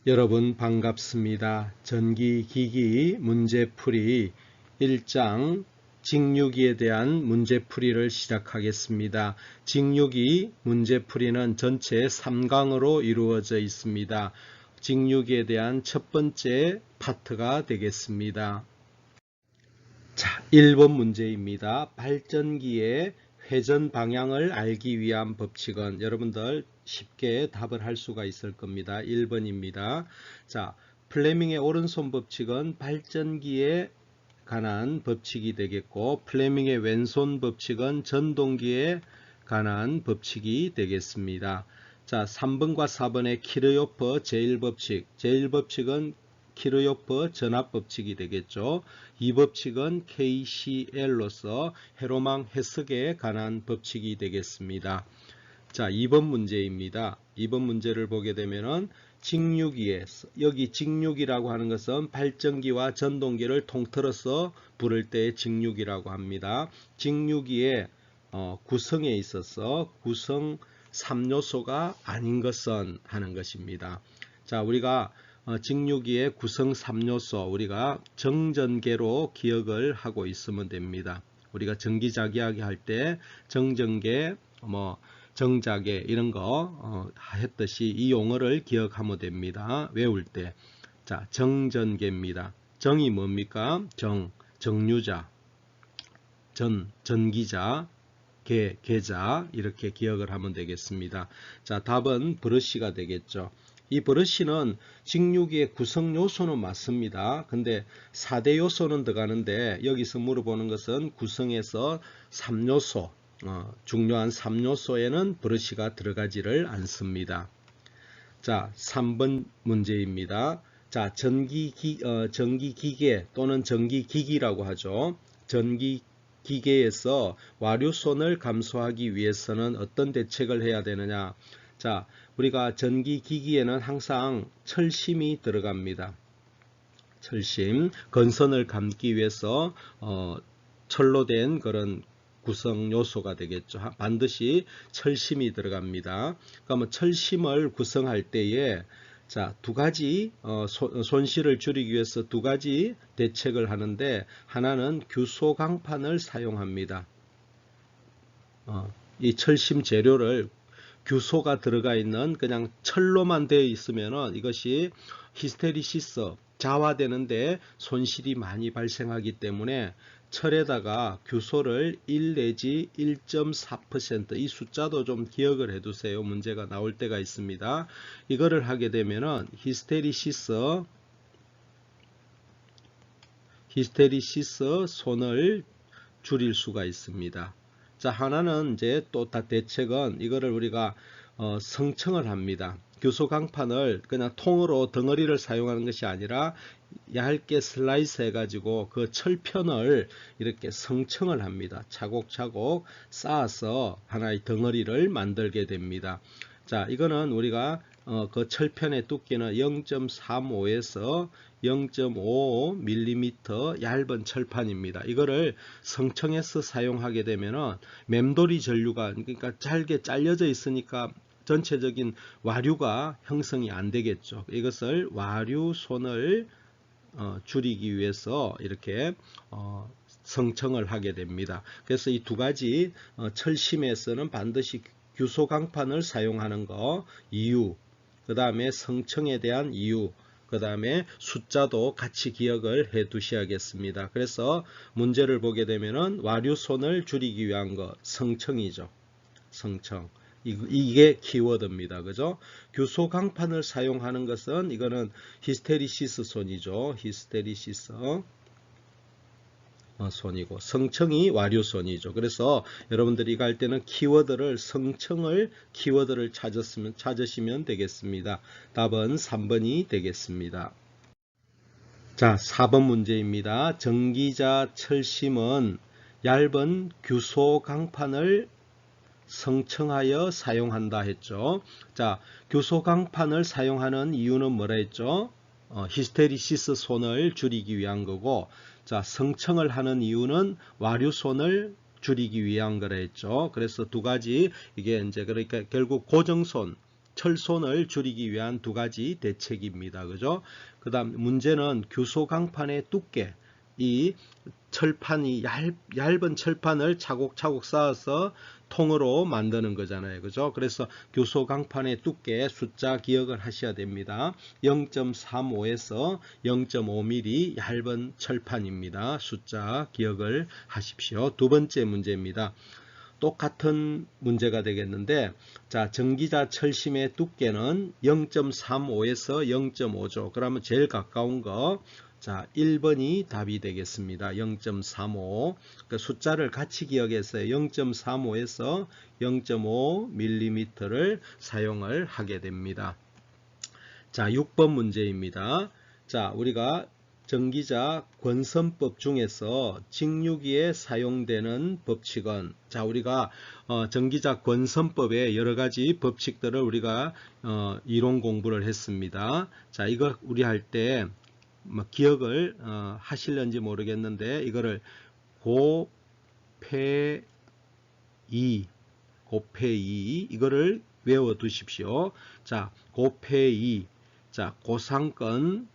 여러분 반갑습니다. 전기기기 문제풀이 1장 직류기에 대한 문제풀이를 시작하겠습니다. 직류기 문제풀이는 전체 3강으로 이루어져 있습니다. 직류기에 대한 첫 번째 파트가 되겠습니다. 자, 1번 문제입니다. 발전기의 회전 방향을 알기 위한 법칙은 여러분들 쉽게 답을 할 수가 있을 겁니다. 1번입니다. 자, 플레밍의 오른손 법칙은 발전기에 관한 법칙이 되겠고, 플레밍의 왼손 법칙은 전동기에 관한 법칙이 되겠습니다. 자, 3번과 4번의 키르요프 제1법칙, 제1법칙은 키르요프 전압법칙이 되겠죠. 이 법칙은 KCL로서 회로망 해석에 관한 법칙이 되겠습니다. 자, 2번 문제입니다. 2번 문제를 보게 되면은 직류기에, 여기 직류기라고 하는 것은 발전기와 전동기를 통틀어서 부를 때 직류기라고 합니다. 직류기의 구성에 있어서 구성 3요소가 아닌 것은 하는 것입니다. 자, 우리가 직류기의 구성 3요소 우리가 정전계로 기억을 하고 있으면 됩니다. 우리가 전기자기하게 할 때 정전계, 정자계 이런 거 했듯이 이 용어를 기억하면 됩니다. 외울 때. 자, 정전계입니다. 정이 뭡니까? 정류자, 전기자, 계자 이렇게 기억을 하면 되겠습니다. 자, 답은 브러쉬가 되겠죠. 이 브러쉬는 직류기의 구성 요소는 맞습니다. 근데 4대 요소는 들어가는데 여기서 물어보는 것은 구성에서 3요소, 중요한 3요소에는 브러쉬가 들어가지를 않습니다. 자, 3번 문제입니다. 자, 전기기계 또는 전기기기라고 하죠. 전기기계에서 와류손을 감소하기 위해서는 어떤 대책을 해야 되느냐. 자, 우리가 전기기기에는 항상 철심이 들어갑니다. 철심, 건선을 감기 위해서 철로 된 그런 구성 요소가 되겠죠. 반드시 철심이 들어갑니다. 그러면 철심을 구성할 때에 자, 두 가지 손실을 줄이기 위해서 두 가지 대책을 하는데 하나는 규소 강판을 사용합니다. 이 철심 재료를 규소가 들어가 있는 그냥 철로만 되어 있으면 이것이 히스테리시스 자화되는데 손실이 많이 발생하기 때문에 철에다가 규소를 1 내지 1.4% 이 숫자도 좀 기억을 해 두세요. 문제가 나올 때가 있습니다. 이거를 하게 되면은 히스테리시스 손을 줄일 수가 있습니다. 자, 하나는 이제 또 다 대책은 이거를 우리가 성청을 합니다. 규소 강판을 그냥 통으로 덩어리를 사용하는 것이 아니라 얇게 슬라이스 해가지고 그 철편을 이렇게 성청을 합니다. 차곡차곡 쌓아서 하나의 덩어리를 만들게 됩니다. 자, 이거는 우리가 그 철편의 두께는 0.35에서 0.55mm 얇은 철판입니다. 이거를 성청해서 사용하게 되면은 맴돌이 전류가 그러니까 잘게 잘려져 있으니까 전체적인 와류가 형성이 안 되겠죠. 이것을 와류손을 줄이기 위해서 이렇게 성청을 하게 됩니다. 그래서 이 두 가지 철심에서는 반드시 규소 강판을 사용하는 거 이유, 그 다음에 성청에 대한 이유, 그 다음에 숫자도 같이 기억을 해 두셔야겠습니다. 그래서 문제를 보게 되면은 와류손을 줄이기 위한 거 성청이죠. 성청. 이게 키워드입니다. 그죠? 규소 강판을 사용하는 것은 이거는 히스테리시스 손이죠. 히스테리시스 손이고 성청이 와류손이죠. 그래서 여러분들이 갈 때는 키워드를 성청을 키워드를 찾으시면 되겠습니다. 답은 3번이 되겠습니다. 자, 4번 문제입니다. 전기자 철심은 얇은 규소 강판을 성청하여 사용한다 했죠. 자, 규소 강판을 사용하는 이유는 뭐라 했죠? 히스테리시스 손을 줄이기 위한 거고, 자, 성청을 하는 이유는 와류손을 줄이기 위한 거라 했죠. 그래서 두 가지 이게 이제 그러니까 결국 고정손 철손을 줄이기 위한 두 가지 대책입니다. 그죠? 그 다음 문제는 규소 강판의 두께. 이 철판이 얇은 철판을 차곡차곡 쌓아서 통으로 만드는 거잖아요. 그죠? 그래서 규소 강판의 두께 숫자 기억을 하셔야 됩니다. 0.35에서 0.5mm 얇은 철판입니다. 숫자 기억을 하십시오. 두 번째 문제입니다. 똑같은 문제가 되겠는데, 자, 전기자 철심의 두께는 0.35에서 0.5죠. 그러면 제일 가까운 거, 자, 1번이 답이 되겠습니다. 0.35. 그 숫자를 같이 기억했어요. 0.35에서 0.5mm를 사용을 하게 됩니다. 자, 6번 문제입니다. 자, 우리가 전기자 권선법 중에서 직류기에 사용되는 법칙은, 자, 우리가 전기자 권선법의 여러 가지 법칙들을 우리가 이론 공부를 했습니다. 자, 이거 우리 할 때 기억을 하실는지 모르겠는데, 이거를 곱해 2 이거를 외워 두십시오. 자, 곱해 2. 자, 고상권,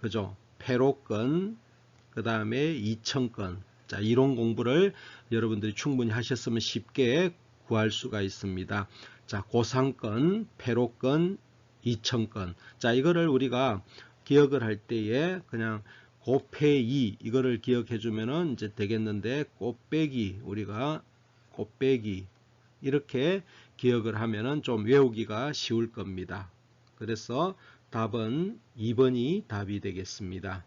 그죠? 패로권, 그 다음에 2000권. 자, 이론 공부를 여러분들이 충분히 하셨으면 쉽게 구할 수가 있습니다. 자, 고상권, 패로권, 2000권. 자, 이거를 우리가 기억을 할 때에 그냥 곱해 2 이거를 기억해 주면은 이제 되겠는데, 곱빼기, 우리가 곱빼기 이렇게 기억을 하면은 좀 외우기가 쉬울 겁니다. 그래서 답은 2번이 답이 되겠습니다.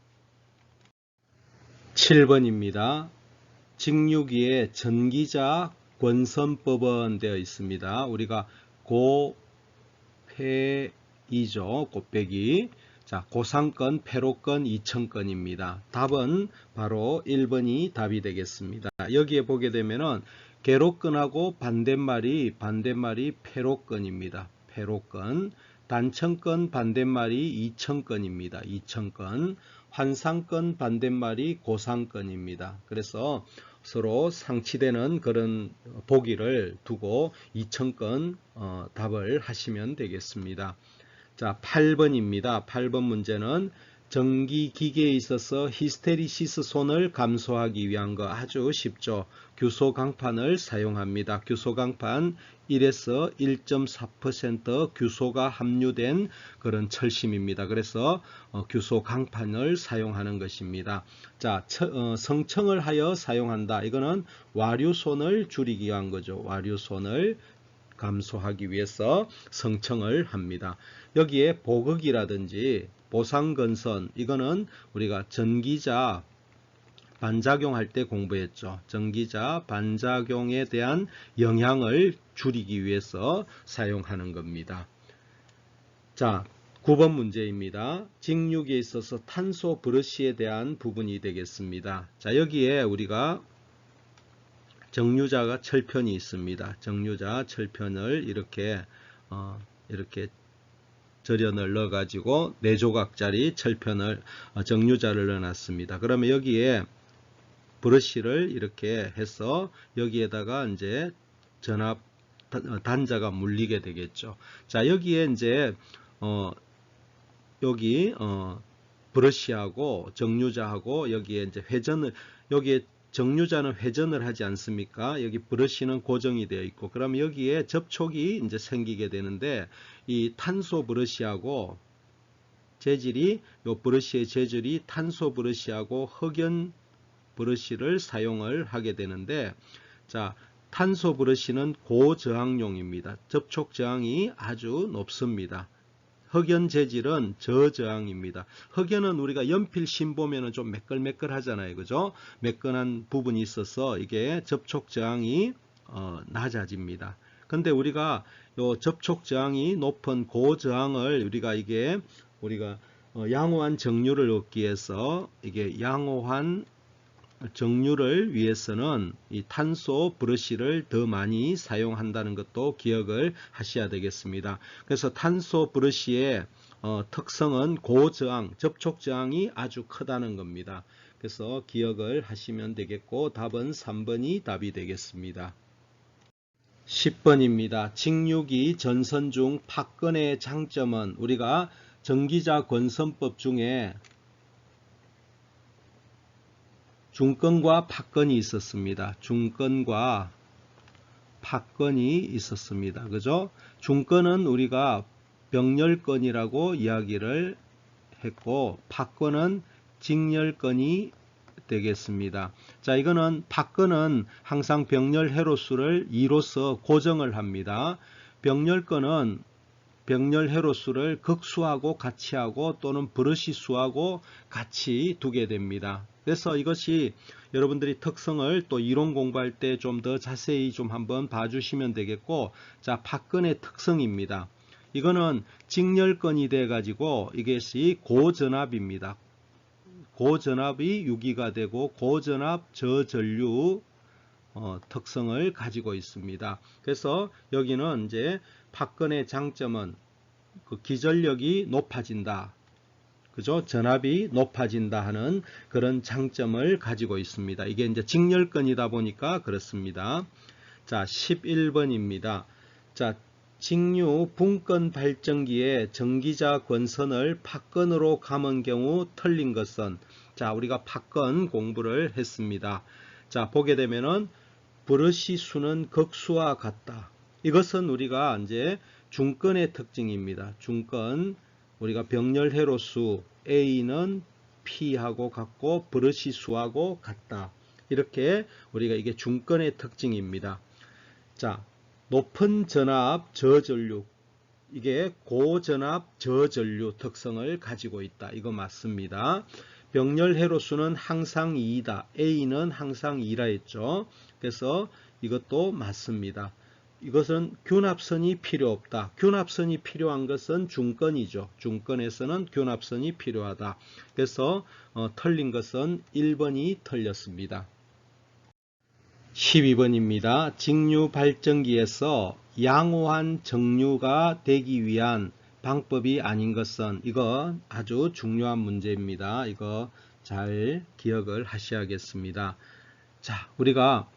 7번입니다. 직류기에 전기자 권선법은 되어 있습니다. 우리가 곱해이죠. 곱빼기. 자, 고상권, 패로권, 2000건입니다. 답은 바로 1번이 답이 되겠습니다. 여기에 보게 되면은 개로권하고 반대말이 패로권입니다. 패로권. 단천권 반대말이 2000건입니다. 2000건. 환상권 반대말이 고상권입니다. 그래서 서로 상치되는 그런 보기를 두고 2000건 답을 하시면 되겠습니다. 자, 8번입니다. 8번 문제는 전기기계에 있어서 히스테리시스 손을 감소하기 위한 거 아주 쉽죠. 규소 강판을 사용합니다. 규소 강판 1에서 1.4% 규소가 함유된 그런 철심입니다. 그래서 규소 강판을 사용하는 것입니다. 자, 성청을 하여 사용한다. 이거는 와류손을 줄이기 위한 거죠. 와류손을 감소하기 위해서 성청을 합니다. 여기에 보극이라든지 보상건선, 이거는 우리가 전기자 반작용할 때 공부했죠. 전기자 반작용에 대한 영향을 줄이기 위해서 사용하는 겁니다. 자, 9번 문제입니다. 직류기에 있어서 탄소 브러쉬에 대한 부분이 되겠습니다. 자, 여기에 우리가 정류자가 철편이 있습니다. 정류자 철편을 이렇게 절연을 넣어 가지고 4조각짜리 철편을 정류자를 넣어 놨습니다. 그러면 여기에 브러쉬를 이렇게 해서 여기에다가 이제 전압 단자가 물리게 되겠죠. 자, 여기에 이제 여기 브러쉬하고 정류자하고 여기에 이제 회전을, 여기에 정류자는 회전을 하지 않습니까? 여기 브러쉬는 고정이 되어 있고, 그럼 여기에 접촉이 이제 생기게 되는데, 이 탄소 브러쉬하고 재질이, 요 브러쉬의 재질이 탄소 브러쉬하고 흑연 브러쉬를 사용을 하게 되는데, 자, 탄소 브러쉬는 고저항용입니다. 접촉 저항이 아주 높습니다. 흑연 재질은 저저항입니다. 흑연은 우리가 연필심 보면은 좀 매끌매끌 하잖아요. 그죠? 매끈한 부분이 있어서 이게 접촉 저항이 낮아집니다. 근데 우리가 요 접촉 저항이 높은 고저항을 우리가 양호한 정류를 얻기 위해서, 이게 양호한 정류를 위해서는 이 탄소 브러쉬를 더 많이 사용한다는 것도 기억을 하셔야 되겠습니다. 그래서 탄소 브러쉬의 특성은 고저항, 접촉 저항이 아주 크다는 겁니다. 그래서 기억을 하시면 되겠고, 답은 3번이 답이 되겠습니다. 10번입니다. 직육이 전선 중 파건의 장점은 우리가 전기자 권선법 중에 중건과 파건이 있었습니다. 중건과 파건이 있었습니다. 그죠? 중건은 우리가 병렬건이라고 이야기를 했고 파건은 직렬건이 되겠습니다. 자, 이거는 파건은 항상 병렬 회로수를 2로서 고정을 합니다. 병렬건은 병렬 회로수를 극수하고 같이 하고 또는 브러시수하고 같이 두게 됩니다. 그래서 이것이 여러분들이 특성을 또 이론 공부할 때 좀 더 자세히 좀 한번 봐주시면 되겠고, 자, 파건의 특성입니다. 이거는 직렬건이 돼 가지고 이것이 고전압입니다. 고전압이 유기가 되고 고전압 저전류 특성을 가지고 있습니다. 그래서 여기는 이제 파건의 장점은 그 기전력이 높아진다. 그죠? 전압이 높아진다 하는 그런 장점을 가지고 있습니다. 이게 이제 직렬건이다 보니까 그렇습니다. 자, 11번입니다. 자, 직류 분건 발전기에 전기자 권선을 파건으로 감은 경우 틀린 것은, 자, 우리가 파건 공부를 했습니다. 자, 보게 되면은 브러시 수는 극수와 같다. 이것은 우리가 이제 중건의 특징입니다. 중건, 우리가 병렬 회로수 A는 P하고 같고 브러시 수하고 같다. 이렇게 우리가 이게 중건의 특징입니다. 자, 높은 전압 저전류, 이게 고전압 저전류 특성을 가지고 있다. 이거 맞습니다. 병렬 회로수는 항상 2이다. A는 항상 2라 했죠. 그래서 이것도 맞습니다. 이것은 균합선이 필요 없다. 균합선이 필요한 것은 중건이죠. 중건에서는 균합선이 필요하다. 그래서 틀린 것은 1번이 틀렸습니다. 12번입니다. 직류 발전기에서 양호한 정류가 되기 위한 방법이 아닌 것은, 이거 아주 중요한 문제입니다. 이거 잘 기억을 하셔야겠습니다. 자, 우리가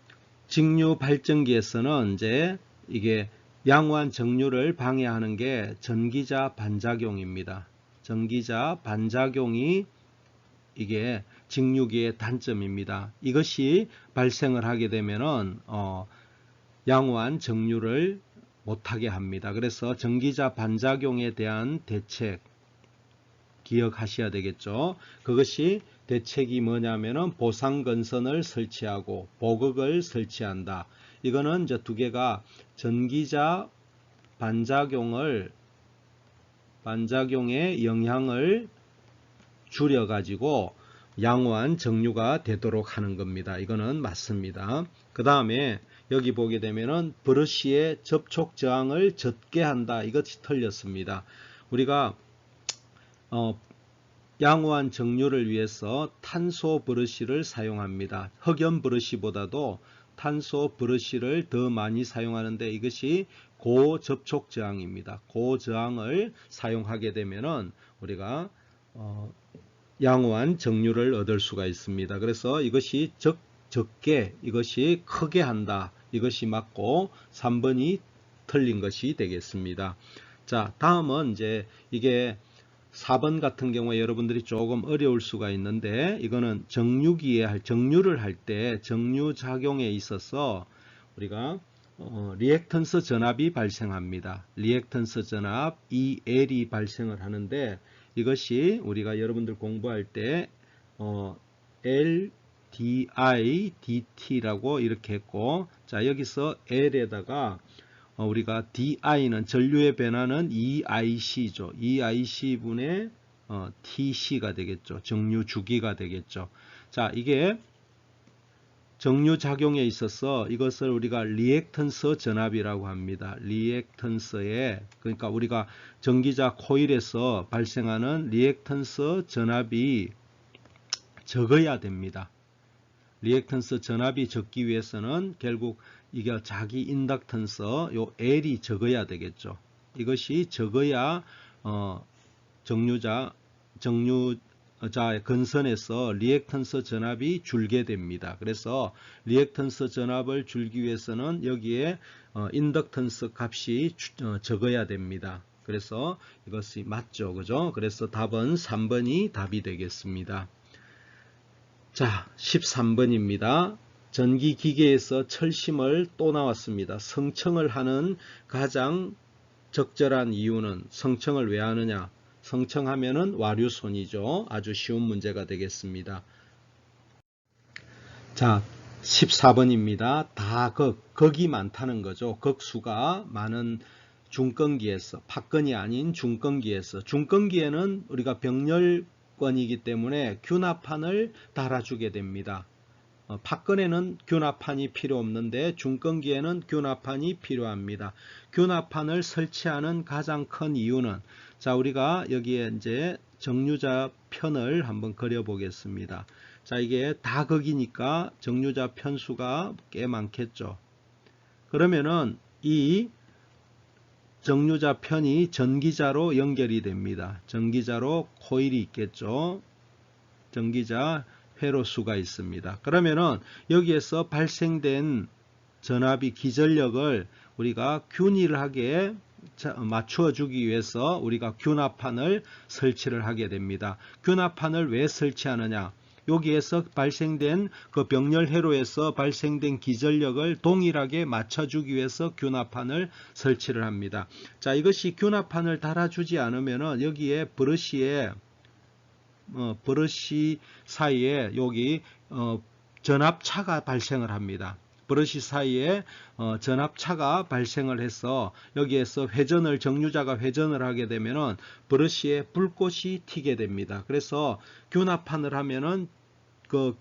직류 발전기에서는 이제 이게 양호한 정류를 방해하는 게 전기자 반작용입니다. 전기자 반작용이 이게 직류기의 단점입니다. 이것이 발생을 하게 되면은 양호한 정류를 못하게 합니다. 그래서 전기자 반작용에 대한 대책 기억하셔야 되겠죠. 그것이 대책이 뭐냐면은 보상건선을 설치하고 보극을 설치한다. 이거는 이제 두 개가 전기자 반작용의 영향을 줄여 가지고 양호한 정류가 되도록 하는 겁니다. 이거는 맞습니다. 그 다음에 여기 보게 되면은 브러쉬의 접촉 저항을 적게 한다. 이것이 틀렸습니다. 우리가 양호한 정류를 위해서 탄소 브러쉬를 사용합니다. 흑연 브러쉬보다도 탄소 브러쉬를 더 많이 사용하는데 이것이 고접촉 저항입니다. 고저항을 사용하게 되면은 우리가 양호한 정류를 얻을 수가 있습니다. 그래서 이것이 적게, 이것이 크게 한다. 이것이 맞고 3번이 틀린 것이 되겠습니다. 자, 다음은 이제 이게 4번 같은 경우에 여러분들이 조금 어려울 수가 있는데, 이거는 정류를 할 때 정류 작용에 있어서 우리가 리액턴스 전압이 발생합니다. 리액턴스 전압 EL이 발생을 하는데, 이것이 우리가 여러분들 공부할 때 L, DI, DT라고 이렇게 했고, 자, 여기서 L에다가 우리가 DI는 전류의 변화는 EIC죠. EIC분의 TC가 되겠죠. 정류 주기가 되겠죠. 자, 이게 정류 작용에 있어서 이것을 우리가 리액턴스 전압이라고 합니다. 리액턴스에, 그러니까 우리가 전기자 코일에서 발생하는 리액턴스 전압이 적어야 됩니다. 리액턴스 전압이 적기 위해서는 결국 이게 자기 인덕턴스 요 L이 적어야 되겠죠. 이것이 적어야 정류 자, 건선에서 리액턴스 전압이 줄게 됩니다. 그래서 리액턴스 전압을 줄기 위해서는 여기에 인덕턴스 값이 적어야 됩니다. 그래서 이것이 맞죠. 그죠? 그래서 답은 3번이 답이 되겠습니다. 자, 13번입니다. 전기기계에서 철심을 또 나왔습니다. 성청을 하는 가장 적절한 이유는, 성청을 왜 하느냐? 성청하면은 와류손이죠. 아주 쉬운 문제가 되겠습니다. 자, 14번입니다. 극이 많다는 거죠. 극수가 많은 중건기에서, 팍건이 아닌 중건기에서, 중건기에는 우리가 병렬권이기 때문에 균합판을 달아주게 됩니다. 팍건에는 균합판이 필요 없는데 중건기에는 균합판이 필요합니다. 균합판을 설치하는 가장 큰 이유는, 자, 우리가 여기에 이제 정류자 편을 한번 그려 보겠습니다. 자, 이게 다극이니까 정류자 편수가 꽤 많겠죠. 그러면은 이 정류자 편이 전기자로 연결이 됩니다. 전기자로 코일이 있겠죠. 전기자 회로수가 있습니다. 그러면은 여기에서 발생된 전압이 기전력을 우리가 균일하게 맞추어 주기 위해서 우리가 균합판을 설치를 하게 됩니다. 균합판을 왜 설치하느냐? 여기에서 발생된 그 병렬 회로에서 발생된 기전력을 동일하게 맞춰주기 위해서 균합판을 설치를 합니다. 자, 이것이 균합판을 달아주지 않으면은 여기에 브러쉬에 브러쉬 사이에 여기 전압차가 발생을 합니다. 브러쉬 사이에 전압차가 발생을 해서 여기에서 회전을, 정류자가 회전을 하게 되면은 브러쉬에 불꽃이 튀게 됩니다. 그래서 균합판을 하면은 그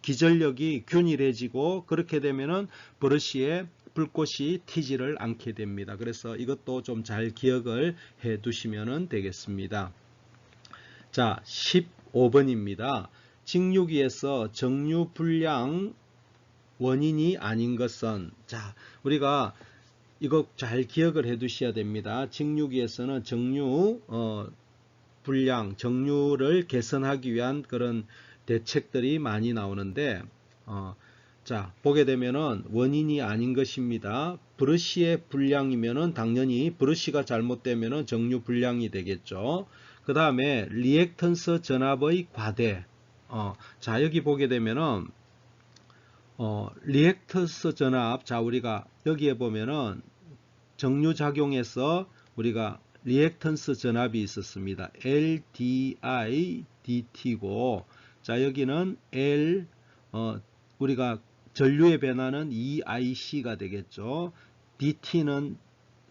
기전력이 균일해지고, 그렇게 되면은 브러쉬에 불꽃이 튀지를 않게 됩니다. 그래서 이것도 좀 잘 기억을 해 두시면 되겠습니다. 자, 15번입니다. 직류기에서 정류 불량 원인이 아닌 것은, 자, 우리가 이거 잘 기억을 해 두셔야 됩니다. 직류기에서는 정류 불량, 정류를 개선하기 위한 그런 대책들이 많이 나오는데, 자, 보게 되면은 원인이 아닌 것입니다. 브러쉬의 불량이면은 당연히 브러쉬가 잘못되면은 정류 불량이 되겠죠. 그 다음에 리액턴스 전압의 과대. 자, 여기 보게 되면은 리액턴스 전압, 자, 우리가 여기에 보면은 정류작용에서 우리가 리액턴스 전압이 있었습니다. LDI DT고, 자, 여기는 L, 우리가 전류의 변화는 EIC가 되겠죠. DT는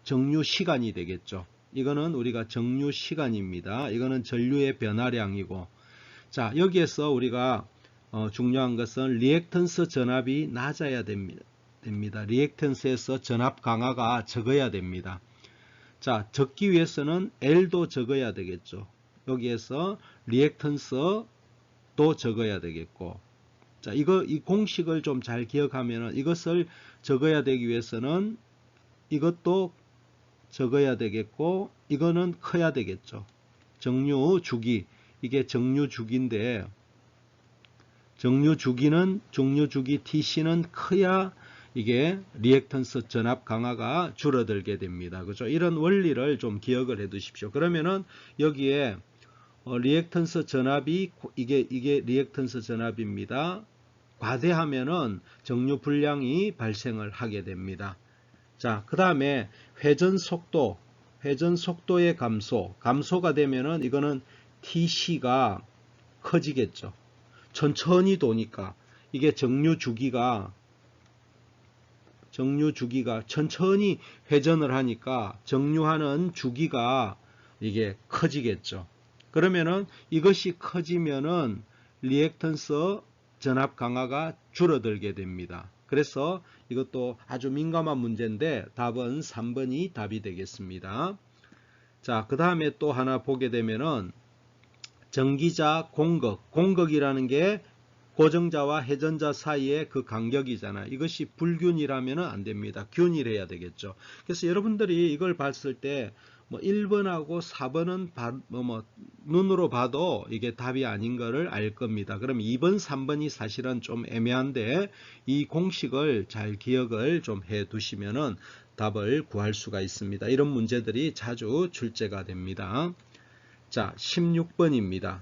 정류 시간이 되겠죠. 이거는 우리가 정류 시간입니다. 이거는 전류의 변화량이고, 자, 여기에서 우리가 중요한 것은 리액턴스 전압이 낮아야 됩니다. 리액턴스에서 전압 강화가 적어야 됩니다. 자, 적기 위해서는 L도 적어야 되겠죠. 여기에서 리액턴스도 적어야 되겠고, 자, 이 공식을 좀 잘 기억하면은, 이것을 적어야 되기 위해서는 이것도 적어야 되겠고, 이거는 커야 되겠죠. 정류 주기, 이게 정류 주기인데, 정류 주기 TC는 커야 이게 리액턴스 전압 강화가 줄어들게 됩니다. 그죠? 이런 원리를 좀 기억을 해 두십시오. 그러면은 여기에 리액턴스 전압이, 이게 리액턴스 전압입니다. 과대하면은 정류 불량이 발생을 하게 됩니다. 자, 그 다음에 회전 속도의 감소가 되면은 이거는 TC가 커지겠죠. 천천히 도니까 이게 정류 주기가 천천히 회전을 하니까 정류하는 주기가 이게 커지겠죠. 그러면은 이것이 커지면은 리액턴스 전압 강화가 줄어들게 됩니다. 그래서 이것도 아주 민감한 문제인데 답은 3번이 답이 되겠습니다. 자, 그 다음에 또 하나 보게 되면은 전기자 공극이라는 게 고정자와 회전자 사이의 그 간격이잖아요. 이것이 불균이라면 안 됩니다. 균일해야 되겠죠. 그래서 여러분들이 이걸 봤을 때 뭐 1번하고 4번은 눈으로 봐도 이게 답이 아닌 거를 알 겁니다. 그럼 2번, 3번이 사실은 좀 애매한데 이 공식을 잘 기억을 좀 해 두시면은 답을 구할 수가 있습니다. 이런 문제들이 자주 출제가 됩니다. 자, 16번입니다.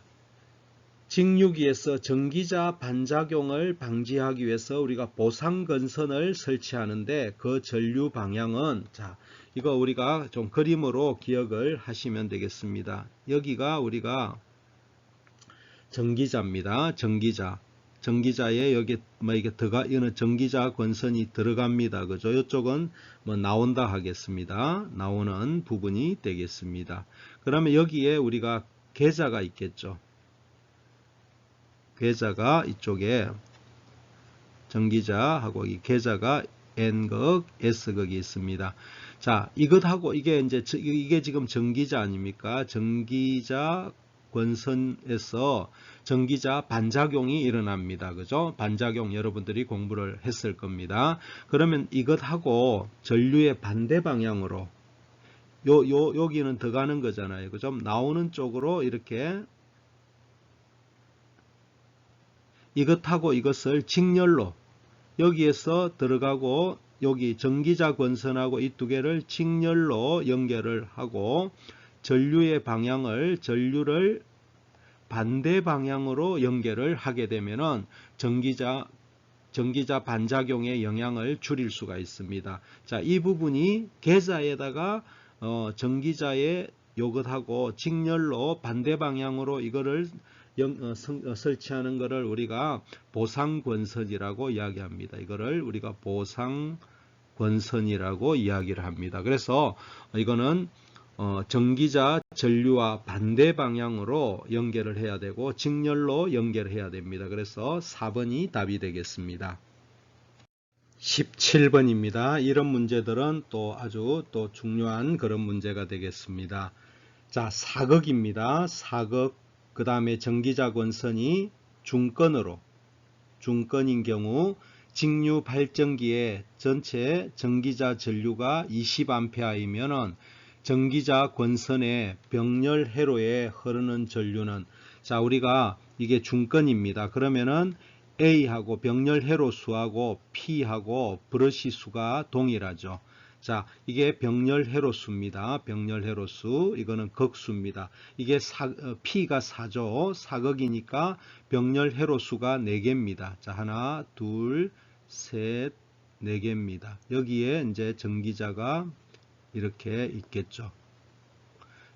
직류기에서 전기자 반작용을 방지하기 위해서 우리가 보상건선을 설치하는데 그 전류 방향은, 자, 이거 우리가 좀 그림으로 기억을 하시면 되겠습니다. 여기가 우리가 전기자입니다. 전기자에 여기 이게 이거는 전기자 권선이 들어갑니다. 그죠? 이쪽은 나온다 하겠습니다. 나오는 부분이 되겠습니다. 그러면 여기에 우리가 계자가 있겠죠. 계자가 이쪽에 전기자하고 이 계자가 N극, S극이 있습니다. 자, 이것하고 이게 지금 전기자 아닙니까? 전기자 권선에서 전기자 반작용이 일어납니다. 그죠? 반작용 여러분들이 공부를 했을 겁니다. 그러면 이것하고 전류의 반대 방향으로 여기는 더 가는 거잖아요. 그죠? 나오는 쪽으로 이렇게 이것하고 이것을 직렬로 여기에서 들어가고 여기 전기자 권선하고 이 두 개를 직렬로 연결을 하고 전류의 방향을 전류를 반대 방향으로 연결을 하게 되면은 전기자 반작용의 영향을 줄일 수가 있습니다. 자, 이 부분이 계자에다가 전기자의 요것하고 직렬로 반대 방향으로 이거를 설치하는 것을 우리가 보상권선이라고 이야기합니다. 이거를 우리가 보상권선이라고 이야기를 합니다. 그래서 이거는 전기자 전류와 반대 방향으로 연결을 해야 되고 직렬로 연결해야 됩니다. 그래서 4번이 답이 되겠습니다. 17번입니다. 이런 문제들은 또 아주 또 중요한 그런 문제가 되겠습니다. 자, 사극입니다. 사극. 그 다음에 전기자 권선이 중건인 경우 직류 발전기의 전체 전기자 전류가 20A이면은 전기자 권선의 병렬 회로에 흐르는 전류는, 자, 우리가 이게 중건입니다. 그러면은 A하고 병렬 회로 수하고 P하고 브러시 수가 동일하죠. 자, 이게 병렬 회로수입니다. 병렬 회로수. 이거는 극수입니다. 이게 P가 4죠. 사극이니까 병렬 회로수가 4개입니다. 자, 하나, 둘, 셋, 4개입니다. 여기에 이제 전기자가 이렇게 있겠죠.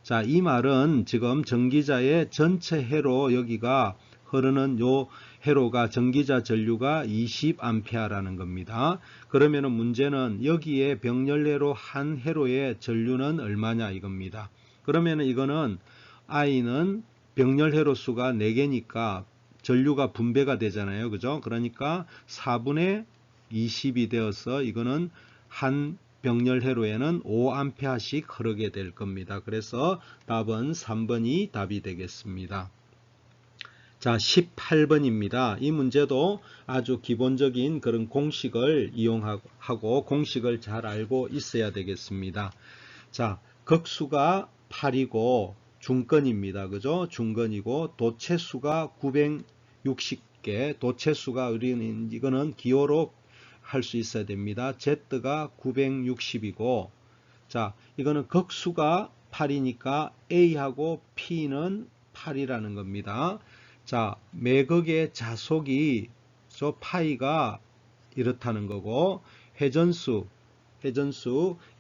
자, 이 말은 지금 전기자의 전체 회로 여기가 흐르는 요 회로가 전기자 전류가 20A라는 겁니다. 그러면은 문제는 여기에 병렬회로 한 회로의 전류는 얼마냐 이겁니다. 그러면은 이거는 I는 병렬회로 수가 4개니까 전류가 분배가 되잖아요. 그죠? 그러니까 4분의 20이 되어서 이거는 한 병렬회로에는 5A씩 흐르게 될 겁니다. 그래서 답은 3번이 답이 되겠습니다. 자, 18번입니다. 이 문제도 아주 기본적인 그런 공식을 이용하고 공식을 잘 알고 있어야 되겠습니다. 자, 극수가 8이고 중건입니다. 그죠? 중건이고 도체수가 960개. 도체수가 우리는 이거는 기호로 할 수 있어야 됩니다. Z가 960이고, 자, 이거는 극수가 8이니까 A하고 P는 8이라는 겁니다. 자, 매극의 자속이 파이가 이렇다는 거고, 회전수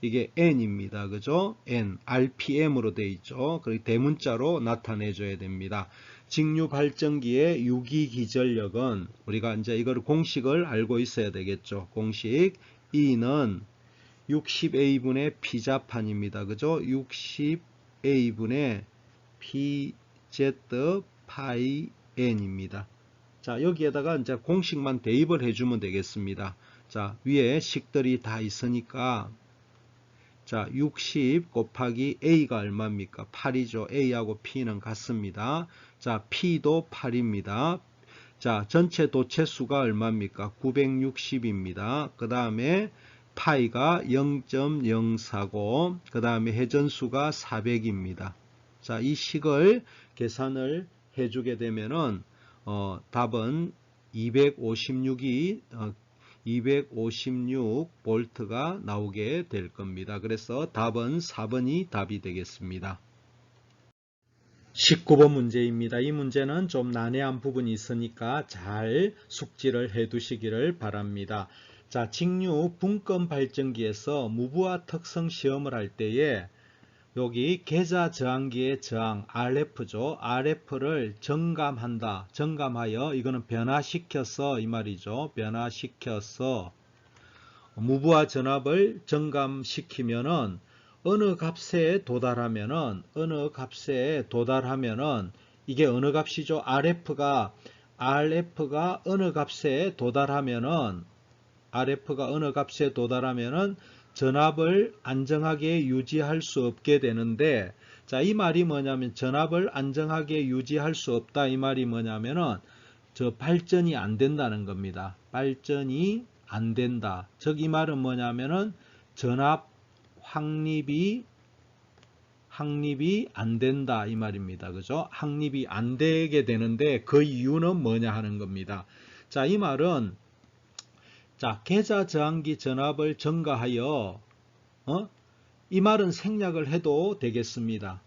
이게 N입니다. 그죠? N, RPM으로 되어 있죠. 그리고 대문자로 나타내 줘야 됩니다. 직류 발전기의 유기 기전력은 우리가 이제 이걸 공식을 알고 있어야 되겠죠. 공식 E는 60A분의 P자판입니다. 그죠? 60A분의 PZ 파이 N입니다. 자, 여기에다가 이제 공식만 대입을 해주면 되겠습니다. 자, 위에 식들이 다 있으니까, 자, 60 곱하기 A가 얼마입니까? 8이죠. A하고 P는 같습니다. 자, P도 8입니다. 자, 전체 도체수가 얼마입니까? 960입니다. 그 다음에 파이가 0.049, 그 다음에 회전수가 400입니다. 자, 이 식을 계산을 해주게 되면은 답은 256볼트가 나오게 될 겁니다. 그래서 답은 4번이 답이 되겠습니다. 19번 문제입니다. 이 문제는 좀 난해한 부분이 있으니까 잘 숙지를 해 두시기를 바랍니다. 자, 직류 분권 발전기에서 무부하 특성 시험을 할 때에 여기 계자 저항기의 저항 RF죠. RF를 정감한다. 정감하여 이거는 변화시켜서 이 말이죠. 변화시켜서 무부하 전압을 정감시키면은 어느 값에 도달하면은 이게 어느 값이죠? RF가 어느 값에 도달하면은 전압을 안정하게 유지할 수 없게 되는데, 자, 이 말이 뭐냐면 전압을 안정하게 유지할 수 없다. 이 말이 뭐냐면은 저 발전이 안 된다는 겁니다. 발전이 안 된다. 즉 이 말은 뭐냐면은 전압 확립이 안 된다 이 말입니다. 그죠? 확립이 안 되게 되는데 그 이유는 뭐냐 하는 겁니다. 자, 이 말은 자, 계자 저항기 전압을 증가하여 이 말은 생략을 해도 되겠습니다.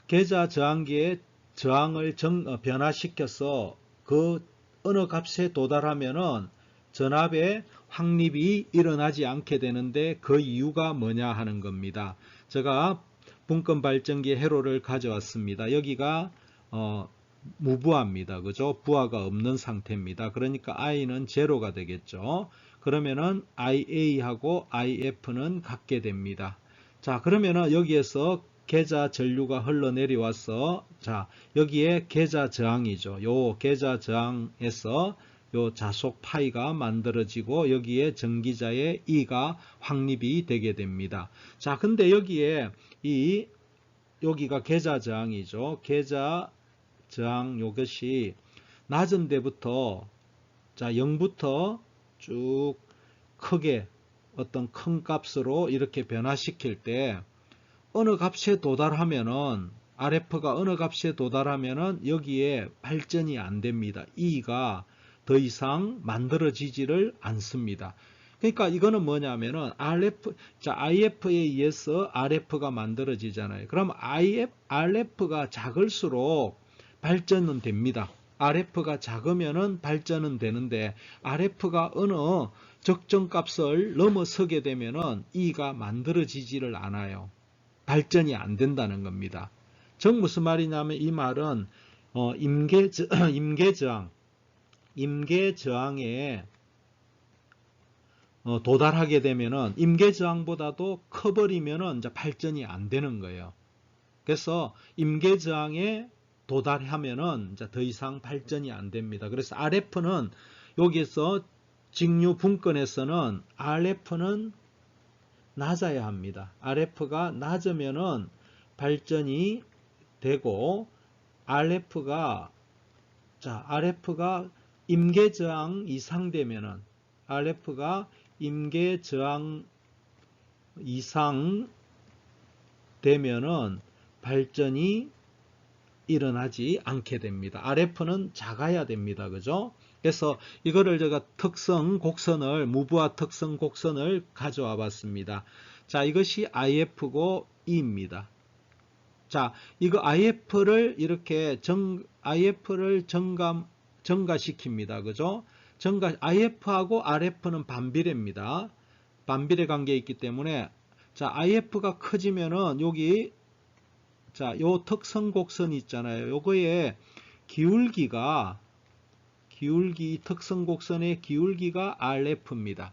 계자 저항기의 저항을 변화시켜서 그 어느 값에 도달하면은 전압의 확립이 일어나지 않게 되는데 그 이유가 뭐냐 하는 겁니다. 제가 분권 발전기 회로를 가져왔습니다. 여기가 무부하입니다. 그죠? 부하가 없는 상태입니다. 그러니까 I는 제로가 되겠죠. 그러면은 IA하고 IF는 같게 됩니다. 자, 그러면은 여기에서 계자 전류가 흘러내려와서 자, 여기에 계자 저항이죠. 요 계자 저항에서 요 자속 파이가 만들어지고 여기에 전기자의 E가 확립이 되게 됩니다. 자, 근데 여기에 여기가 계자 저항이죠. 계자 저항 요것이 낮은 데부터 자 0부터 쭉 크게 어떤 큰 값으로 이렇게 변화시킬 때 어느 값에 도달하면은 RF가 어느 값에 도달하면은 여기에 발전이 안 됩니다. E가 더 이상 만들어지지를 않습니다. 그러니까 이거는 뭐냐면은 IF에 의해서 RF가 만들어지잖아요. 그럼 RF가 작을수록 발전은 됩니다. RF가 작으면은 발전은 되는데 RF가 어느 적정 값을 넘어서게 되면은 E가 만들어지지를 않아요. 발전이 안 된다는 겁니다. 즉 무슨 말이냐면 이 말은 임계저항에 도달하게 되면은 임계저항보다도 커버리면은 이제 발전이 안 되는 거예요. 그래서 임계저항에 도달하면은 이제 더 이상 발전이 안 됩니다. 그래서 RF는 여기서 직류 분권에서는 RF는 낮아야 합니다. RF가 낮으면은 발전이 되고 RF가 임계저항 이상 되면은 RF가 임계저항 이상 되면은 발전이 일어나지 않게 됩니다. RF는 작아야 됩니다. 그죠? 그래서 이거를 제가 무부하 특성 곡선을 가져와 봤습니다. 자, 이것이 IF고 E입니다. 자, 이거 IF를 이렇게 증가시킵니다. 그죠? IF하고 RF는 반비례입니다. 반비례 관계에 있기 때문에 자, IF가 커지면은 여기 자, 요 특성 곡선 있잖아요. 요거에 특성 곡선의 기울기가 RF입니다.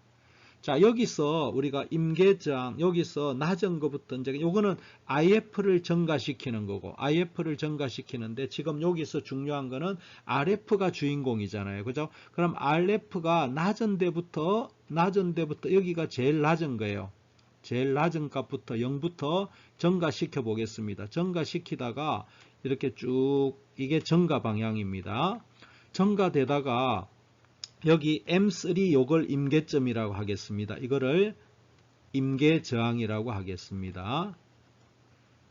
자, 여기서 우리가 임계저항, 여기서 낮은 것부터 이제 요거는 IF를 증가시키는 거고, IF를 증가시키는데 지금 여기서 중요한 거는 RF가 주인공이잖아요. 그죠? 그럼 RF가 낮은 데부터 여기가 제일 낮은 거예요. 제일 낮은 값부터 0부터 증가시켜 보겠습니다. 증가시키다가 이렇게 쭉 이게 증가 방향입니다. 증가되다가 여기 M3 요걸 임계점이라고 하겠습니다. 이거를 임계저항이라고 하겠습니다.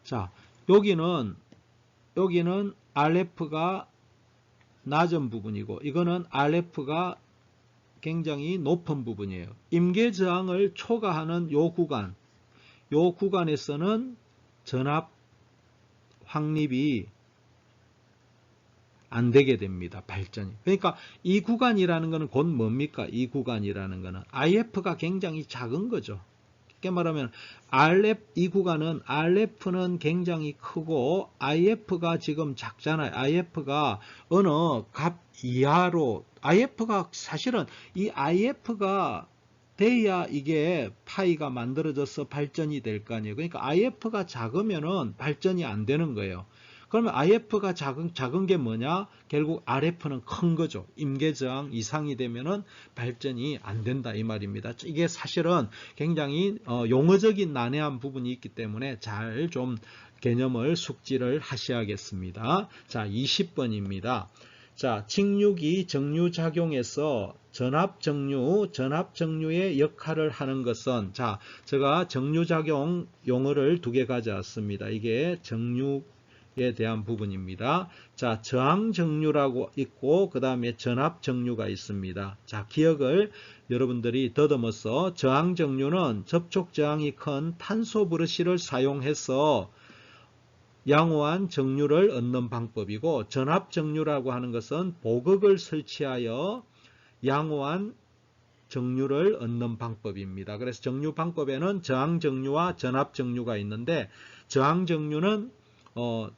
자, 여기는 RF가 낮은 부분이고 이거는 RF가 굉장히 높은 부분이에요. 임계저항을 초과하는 요 구간에서는 전압 확립이 안 되게 됩니다. 발전이. 그러니까 이 구간이라는 것은 곧 뭡니까? 이 구간이라는 것은 IF가 굉장히 작은 거죠. 쉽게 말하면 이 구간은 RF는 굉장히 크고 IF가 지금 작잖아요. IF가 어느 값 이하로 IF가 사실은 이 IF가 돼야 이게 파이가 만들어져서 발전이 될 거 아니에요. 그러니까 IF가 작으면은 발전이 안 되는 거예요. 그러면 IF가 작은 게 뭐냐? 결국 RF는 큰 거죠. 임계저항 이상이 되면은 발전이 안 된다 이 말입니다. 이게 사실은 굉장히 용어적인 난해한 부분이 있기 때문에 잘 좀 개념을 숙지를 하셔야겠습니다. 자, 20번입니다. 자, 직류기 정류작용에서 전압정류의 역할을 하는 것은, 자, 제가 정류작용 용어를 2개 가져왔습니다. 이게 정류에 대한 부분입니다. 자, 저항정류라고 있고, 그 다음에 전압정류가 있습니다. 자, 기억을 여러분들이 더듬어서 저항정류는 접촉저항이 큰 탄소 브러쉬를 사용해서 양호한 정류를 얻는 방법이고, 전압정류라고 하는 것은 보극을 설치하여 양호한 정류를 얻는 방법입니다. 그래서 정류 방법에는 저항정류와 전압정류가 있는데, 저항정류는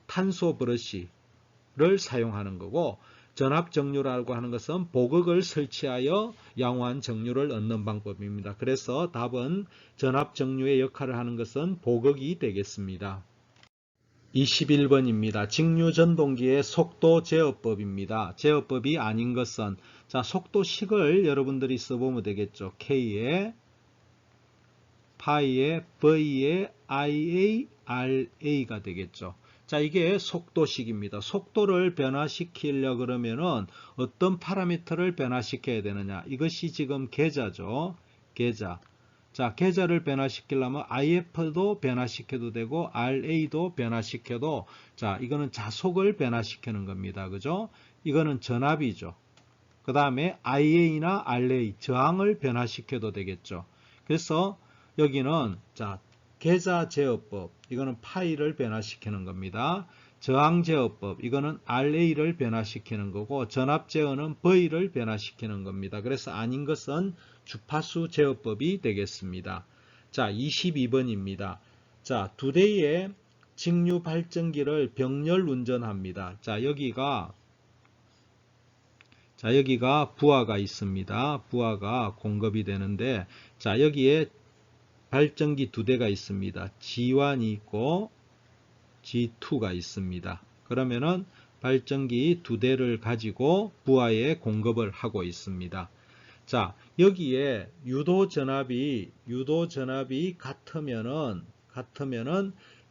탄소 브러쉬를 사용하는 거고, 전압정류라고 하는 것은 보극을 설치하여 양호한 정류를 얻는 방법입니다. 그래서 답은 전압정류의 역할을 하는 것은 보극이 되겠습니다. 21번입니다. 직류전동기의 속도 제어법입니다. 제어법이 아닌 것은, 자, 속도식을 여러분들이 써보면 되겠죠. K에 파이에 V에 IA RA가 되겠죠. 자, 이게 속도식입니다. 속도를 변화시키려 그러면은 어떤 파라미터를 변화시켜야 되느냐. 이것이 지금 계좌죠. 계좌. 자, 계좌를 변화시키려면 IF도 변화시켜도 되고 RA도 변화시켜도, 자, 이거는 자속을 변화시키는 겁니다. 그죠? 이거는 전압이죠. 그 다음에 IA나 RA, 저항을 변화시켜도 되겠죠. 그래서 여기는, 자, 계좌 제어법, 이거는 파이를 변화시키는 겁니다. 저항 제어법, 이거는 RA를 변화시키는 거고, 전압 제어는 V를 변화시키는 겁니다. 그래서 아닌 것은 주파수 제어법이 되겠습니다. 자, 22번입니다. 자, 2대의 직류 발전기를 병렬 운전합니다. 자, 여기가 부하가 있습니다. 부하가 공급이 되는데, 자, 여기에 발전기 2대가 있습니다. G1이 있고 G2가 있습니다. 그러면은 발전기 2대를 가지고 부하에 공급을 하고 있습니다. 자, 여기에 유도 전압이 같으면은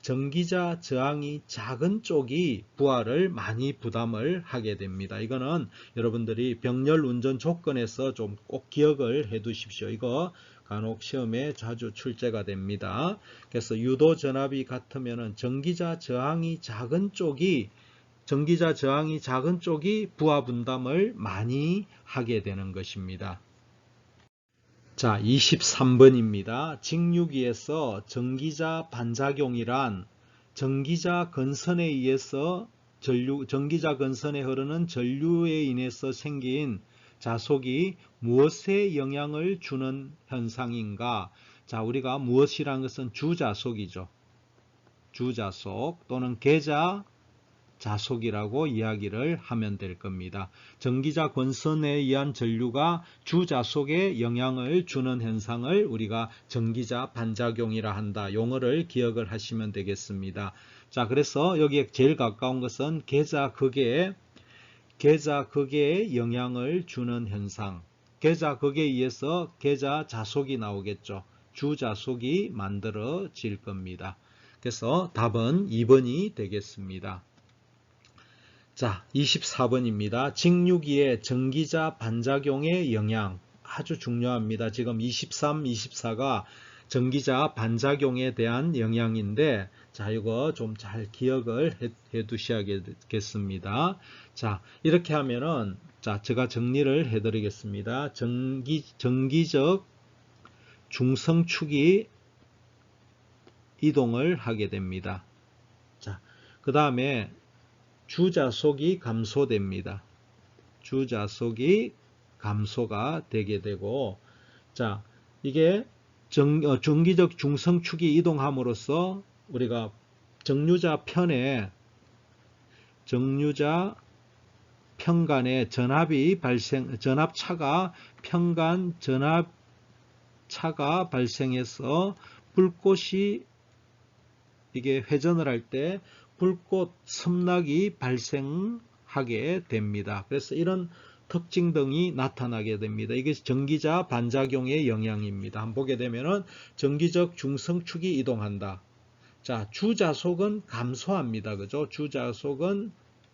전기자 저항이 작은 쪽이 부하를 많이 부담을 하게 됩니다. 이거는 여러분들이 병렬 운전 조건에서 좀 꼭 기억을 해 두십시오. 이거 간혹 시험에 자주 출제가 됩니다. 그래서 유도 전압이 같으면은 전기자 저항이 작은 쪽이 부하 분담을 많이 하게 되는 것입니다. 자, 23번입니다. 직류기에서 전기자 반작용이란 전기자 건선에 의해서 전기자 건선에 흐르는 전류에 인해서 생긴 자속이 무엇에 영향을 주는 현상인가? 자, 우리가 무엇이라는 것은 주자속이죠. 주자속 또는 계자 자속이라고 이야기를 하면 될 겁니다. 전기자 건선에 의한 전류가 주자속에 영향을 주는 현상을 우리가 전기자 반작용이라 한다. 용어를 기억을 하시면 되겠습니다. 자, 그래서 여기에 제일 가까운 것은 계자극에 영향을 주는 현상. 계자극에 의해서 계자 자속이 나오겠죠. 주자속이 만들어질 겁니다. 그래서 답은 2번이 되겠습니다. 자, 24번입니다. 직류기의 전기자 반작용의 영향. 아주 중요합니다. 지금 23, 24가 전기자 반작용에 대한 영향인데, 자, 이거 좀 잘 기억을 해 두셔야겠습니다. 자, 이렇게 하면은, 자, 제가 정리를 해 드리겠습니다. 전기적 중성축이 이동을 하게 됩니다. 자, 그 다음에 주자속이 감소됩니다. 주자속이 감소가 되게 되고, 자, 이게 전기적 중성축이 이동함으로써 우리가 정류자 편간에 전압차가 편간 전압차가 발생해서 불꽃이 이게 회전을 할 때 불꽃 섬락이 발생하게 됩니다. 그래서 이런 특징 등이 나타나게 됩니다. 이게 전기자 반작용의 영향입니다. 한번 보게 되면은 전기적 중성축이 이동한다. 자, 주자속은 감소합니다. 그죠? 주자속은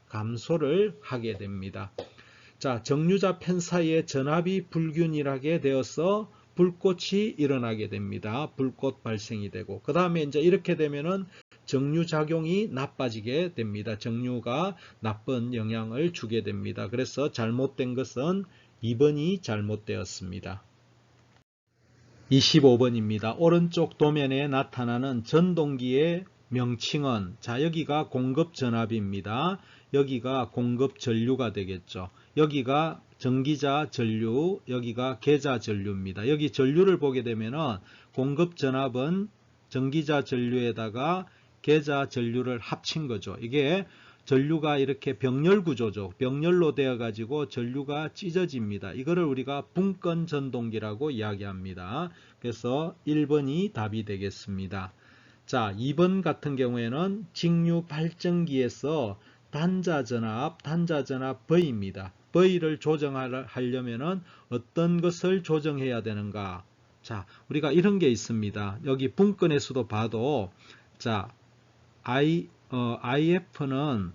감소를 하게 됩니다. 자, 정류자 편 사이에 전압이 불균일하게 되어서 불꽃이 일어나게 됩니다. 불꽃 발생이 되고, 그 다음에 이제 이렇게 되면은 정류작용이 나빠지게 됩니다. 정류가 나쁜 영향을 주게 됩니다. 그래서 잘못된 것은 2번이 잘못되었습니다. 25번입니다. 오른쪽 도면에 나타나는 전동기의 명칭은, 자, 여기가 공급 전압입니다. 여기가 공급 전류가 되겠죠. 여기가 전기자 전류, 여기가 계자 전류입니다. 여기 전류를 보게 되면은 공급 전압은 전기자 전류에다가 계자 전류를 합친 거죠. 이게 전류가 이렇게 병렬 구조죠. 병렬로 되어 가지고 전류가 찢어집니다. 이거를 우리가 분권 전동기라고 이야기합니다. 그래서 1번이 답이 되겠습니다. 자, 2번 같은 경우에는 직류 발전기에서 단자 전압 V입니다. V를 조정하려면은 어떤 것을 조정해야 되는가? 자, 우리가 이런 게 있습니다. 여기 분권에서도 봐도, 자, IF는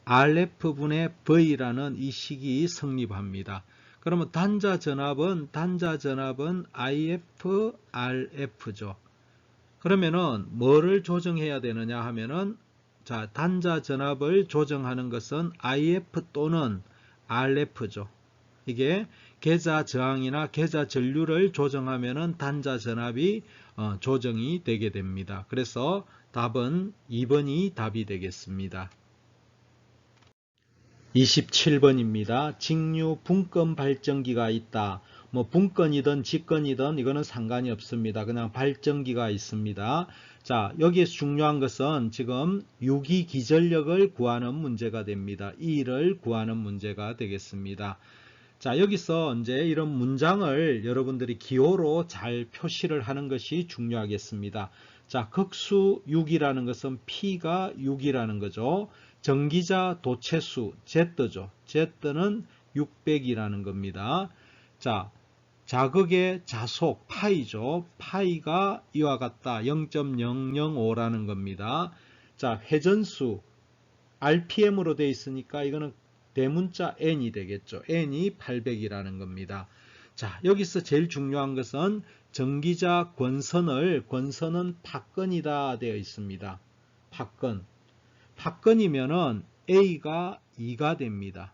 RF분의 V라는 이 식이 성립합니다. 그러면 단자 전압은 IF, RF죠. 그러면은 뭐를 조정해야 되느냐 하면은, 자, 단자 전압을 조정하는 것은 IF 또는 RF죠. 이게 계자 저항이나 계자 전류를 조정하면은 단자 전압이 조정이 되게 됩니다. 그래서 답은 2번이 답이 되겠습니다. 27번입니다. 직류 분권 발전기가 있다. 뭐 분권이든 직권이든 이거는 상관이 없습니다. 그냥 발전기가 있습니다. 자, 여기에서 중요한 것은 지금 유기 기전력을 구하는 문제가 됩니다. E를 구하는 문제가 되겠습니다. 자, 여기서 이제 이런 문장을 여러분들이 기호로 잘 표시를 하는 것이 중요하겠습니다. 자, 극수 6이라는 것은 P가 6이라는 거죠. 전기자 도체수 Z죠. Z는 600이라는 겁니다. 자, 자극의 자속 파이죠. 파이가 이와 같다. 0.005라는 겁니다. 자, 회전수 RPM으로 되어 있으니까 이거는 대문자 N이 되겠죠. N이 800이라는 겁니다. 자, 여기서 제일 중요한 것은 전기자 권선은 팍건이다 되어 있습니다. 팍건이면은 A가 2가 됩니다.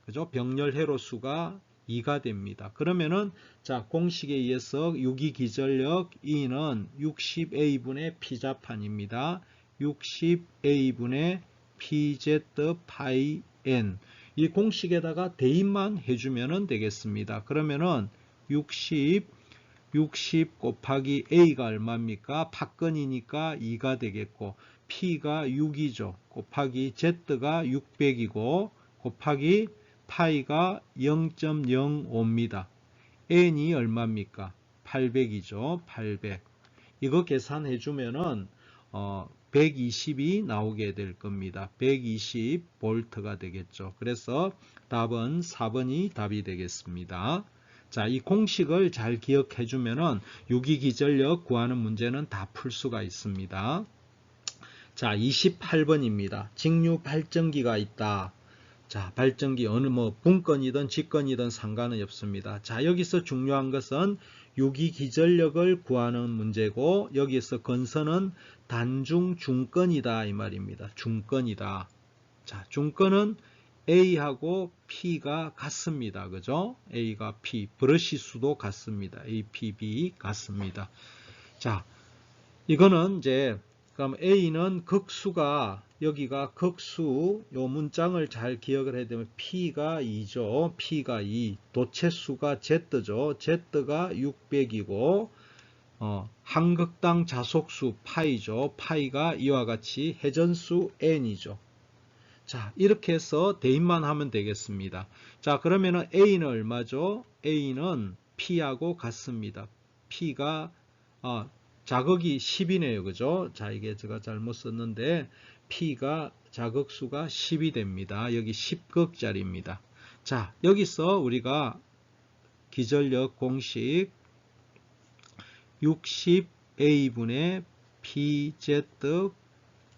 그죠? 병렬 회로수가 2가 됩니다. 그러면은, 자, 공식에 의해서 유기 기전력 E는 60A분의 P자판입니다. 60A분의 PZ 파이 N. 이 공식에다가 대입만 해주면 되겠습니다. 그러면은 60 곱하기 A가 얼마입니까? 팍건이니까 2가 되겠고, P가 6이죠. 곱하기 Z가 600이고, 곱하기 파이가 0.05입니다. N이 얼마입니까? 800이죠. 800. 이거 계산해주면은, 120이 나오게 될 겁니다. 120V가 되겠죠. 그래서 답은 4번이 답이 되겠습니다. 자, 이 공식을 잘 기억해 주면은 유기기전력 구하는 문제는 다 풀 수가 있습니다. 자, 28번입니다. 직류 발전기가 있다. 자, 발전기 어느 분건이든 직건이든 상관은 없습니다. 자, 여기서 중요한 것은 유기기전력을 구하는 문제고, 여기서 건선은 단중 중건이다 이 말입니다. 중건이다. 자, 중건은 A하고 P가 같습니다. 그죠? A가 P, 브러시 수도 같습니다. A, P, B 같습니다. 자, 이거는 이제 그럼 A는 극수가 여기가 극수 요 문장을 잘 기억을 해야 되면 P가 2죠. P가 2. 도체수가 Z죠. Z가 600이고 한극당 자속수 파이죠. 파이가 이와 같이 회전수 N이죠. 자, 이렇게 해서 대입만 하면 되겠습니다. 자, 그러면은 A는 얼마죠? A는 P하고 같습니다. P가 자극이 10이네요. 그죠? 자, 이게 제가 잘못 썼는데 P가 자극수가 10이 됩니다. 여기 10극짜리입니다. 자, 여기서 우리가 기전력 공식 60A분의 PZ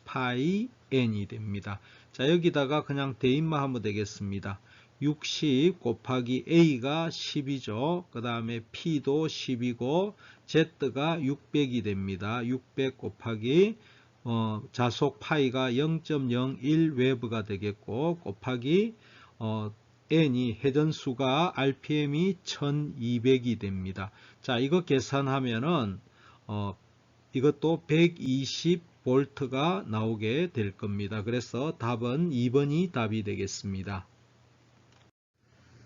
파이 N이 됩니다. 자, 여기다가 그냥 대입만 하면 되겠습니다. 60 곱하기 A가 10이죠. 그 다음에 P도 10이고 Z가 600이 됩니다. 600 곱하기 자속 파이가 0.01 웨브가 되겠고 곱하기 N이 회전수가 RPM이 1200이 됩니다. 자, 이거 계산하면은 이것도 120V가 나오게 될 겁니다. 그래서 답은 2번이 답이 되겠습니다.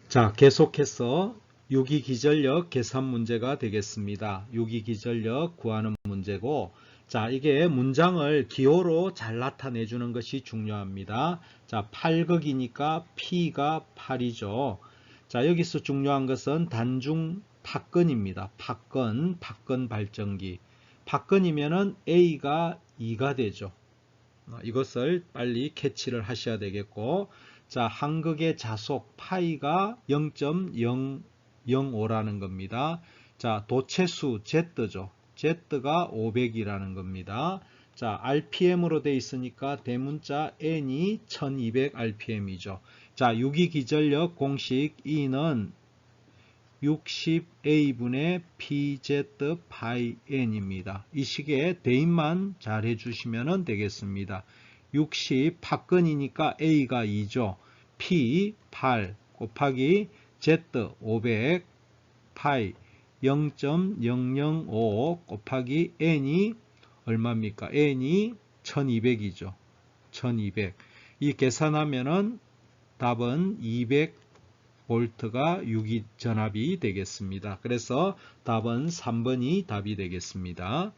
자, 계속해서 유기기전력 계산 문제가 되겠습니다. 유기기전력 구하는 문제고, 자, 이게 문장을 기호로 잘 나타내 주는 것이 중요합니다. 자, 8극이니까 P가 8이죠. 자, 여기서 중요한 것은 단중 팍건입니다. 팍건 발전기. 팍건이면은 A가 2가 되죠. 이것을 빨리 캐치를 하셔야 되겠고, 자, 한극의 자속 파이가 0.005라는 겁니다. 자, 도체수 Z죠. Z가 500이라는 겁니다. 자, RPM으로 되어 있으니까 대문자 N이 1200rpm이죠. 자, 유기기전력 공식 E는 60A분의 PZ 파이 N입니다. 이 식의 대입만 잘 해주시면 되겠습니다. 60 팍건이니까 A가 2죠. P 8 곱하기 Z 500 파이 0.005 곱하기 N이 얼마입니까? N이 1200이죠. 1200. 이 계산하면은 답은 200V가 유기전압이 되겠습니다. 그래서 답은 3번이 답이 되겠습니다.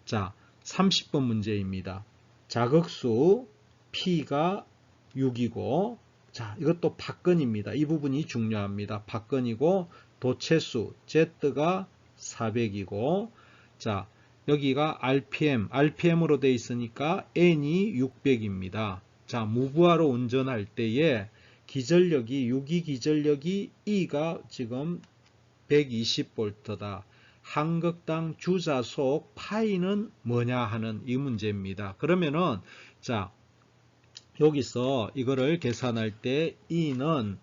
자, 30번 문제입니다. 자극수 P가 6이고, 자, 이것도 팍건입니다. 이 부분이 중요합니다. 팍건이고, 도체수 Z가 400이고, 자, 여기가 RPM으로 되어 있으니까 N이 600입니다. 자, 무부하로 운전할 때에 기전력이, 유기기전력이 E가 지금 120V다. 한극당 주자속 파이는 뭐냐 하는 이 문제입니다. 그러면은 자, 여기서 이거를 계산할 때 E는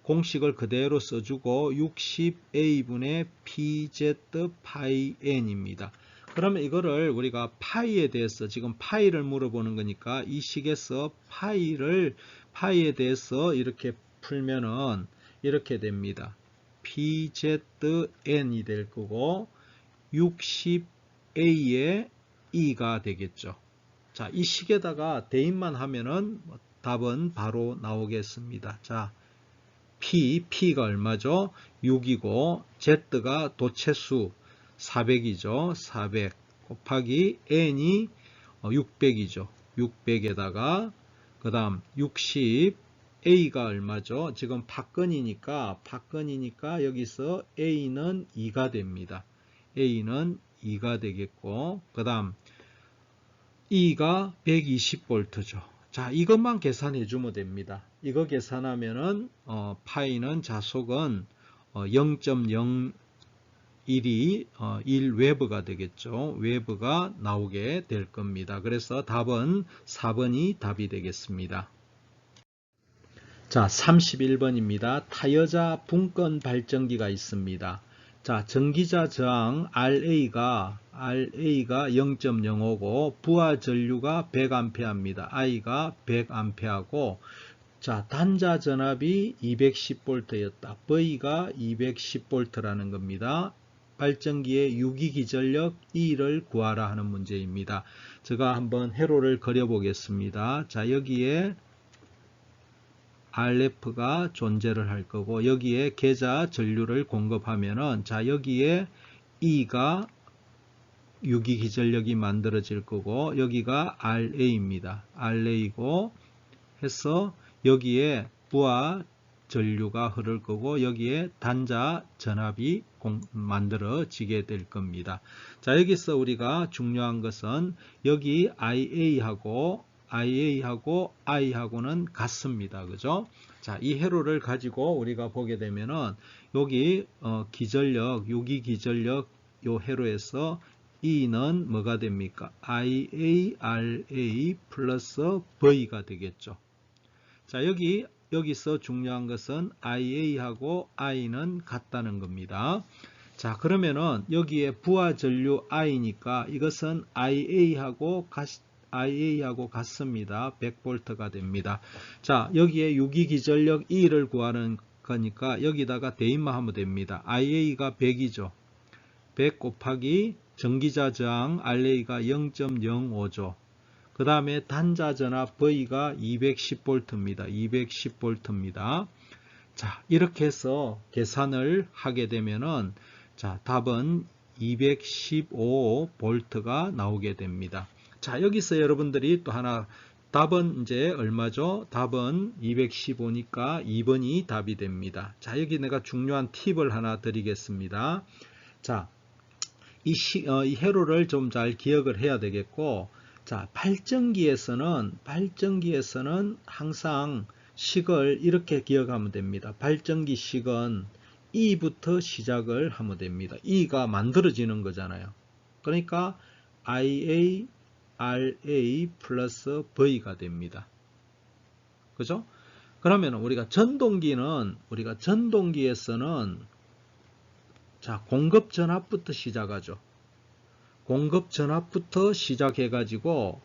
공식을 그대로 써주고 60A분의 PZ 파이 N입니다. 그러면 이거를 우리가 파이에 대해서 지금 파이를 물어보는 거니까 이 식에서 파이에 대해서 이렇게 풀면은 이렇게 됩니다. PZN이 될 거고 60A의 E가 되겠죠. 자, 이 식에다가 대입만 하면은 답은 바로 나오겠습니다. 자, P가 얼마죠? 6이고 Z가 도체수 400이죠. 400 곱하기 N이 600이죠. 600에다가 그 다음 60 A가 얼마죠? 지금 팍건이니까 여기서 A는 2가 됩니다. A는 2가 되겠고 그 다음 E가 120V죠. 자, 이것만 계산해 주면 됩니다. 이거 계산하면은 파이는 자속은 0.01 1이 1 웨버가 되겠죠. 웨버가 나오게 될 겁니다. 그래서 답은 4번이 답이 되겠습니다. 자, 31번입니다. 타여자 분권 발전기가 있습니다. 자, 전기자 저항 RA가 0.05고 부하 전류가 100A입니다. I가 100A고 자, 단자 전압이 210V였다. V가 210V라는 겁니다. 발전기의 유기기전력 E를 구하라 하는 문제입니다. 제가 한번 회로를 그려 보겠습니다. 자, 여기에 RF가 존재를 할 거고 여기에 계자 전류를 공급하면은 자, 여기에 E가 유기기전력이 만들어질 거고 여기가 RA입니다. RA고 해서 여기에 부하 전류가 흐를 거고 여기에 단자 전압이 만들어지게 될 겁니다. 자, 여기서 우리가 중요한 것은 여기 IA하고 I하고는 같습니다. 그죠? 자, 이 회로를 가지고 우리가 보게 되면은 여기 기전력, 유기기전력 요 회로에서 E는 뭐가 됩니까? IARA 플러스 V가 되겠죠. 자, 여기서 중요한 것은 IA하고 I는 같다는 겁니다. 자, 그러면은 여기에 부하 전류 I니까 이것은 IA하고 같습니다. 100V가 됩니다. 자, 여기에 유기기전력 E를 구하는 거니까 여기다가 대입만 하면 됩니다. IA가 100이죠. 100 곱하기 전기자 저항 RA가 0.05죠. 그 다음에 단자 전압 V가 210V입니다. 210V입니다. 자, 이렇게 해서 계산을 하게 되면은 자, 답은 215V가 나오게 됩니다. 자, 여기서 여러분들이 또 하나 답은 이제 얼마죠? 답은 215니까 2번이 답이 됩니다. 자, 여기 내가 중요한 팁을 하나 드리겠습니다. 자, 이 회로를 좀 잘 기억을 해야 되겠고 자, 발전기에서는 항상 식을 이렇게 기억하면 됩니다. 발전기 식은 E부터 시작을 하면 됩니다. E가 만들어지는 거잖아요. 그러니까 IA, RA 플러스 V가 됩니다. 그죠? 그러면 우리가 전동기에서는 자, 공급 전압부터 시작하죠. 공급 전압부터 시작해가지고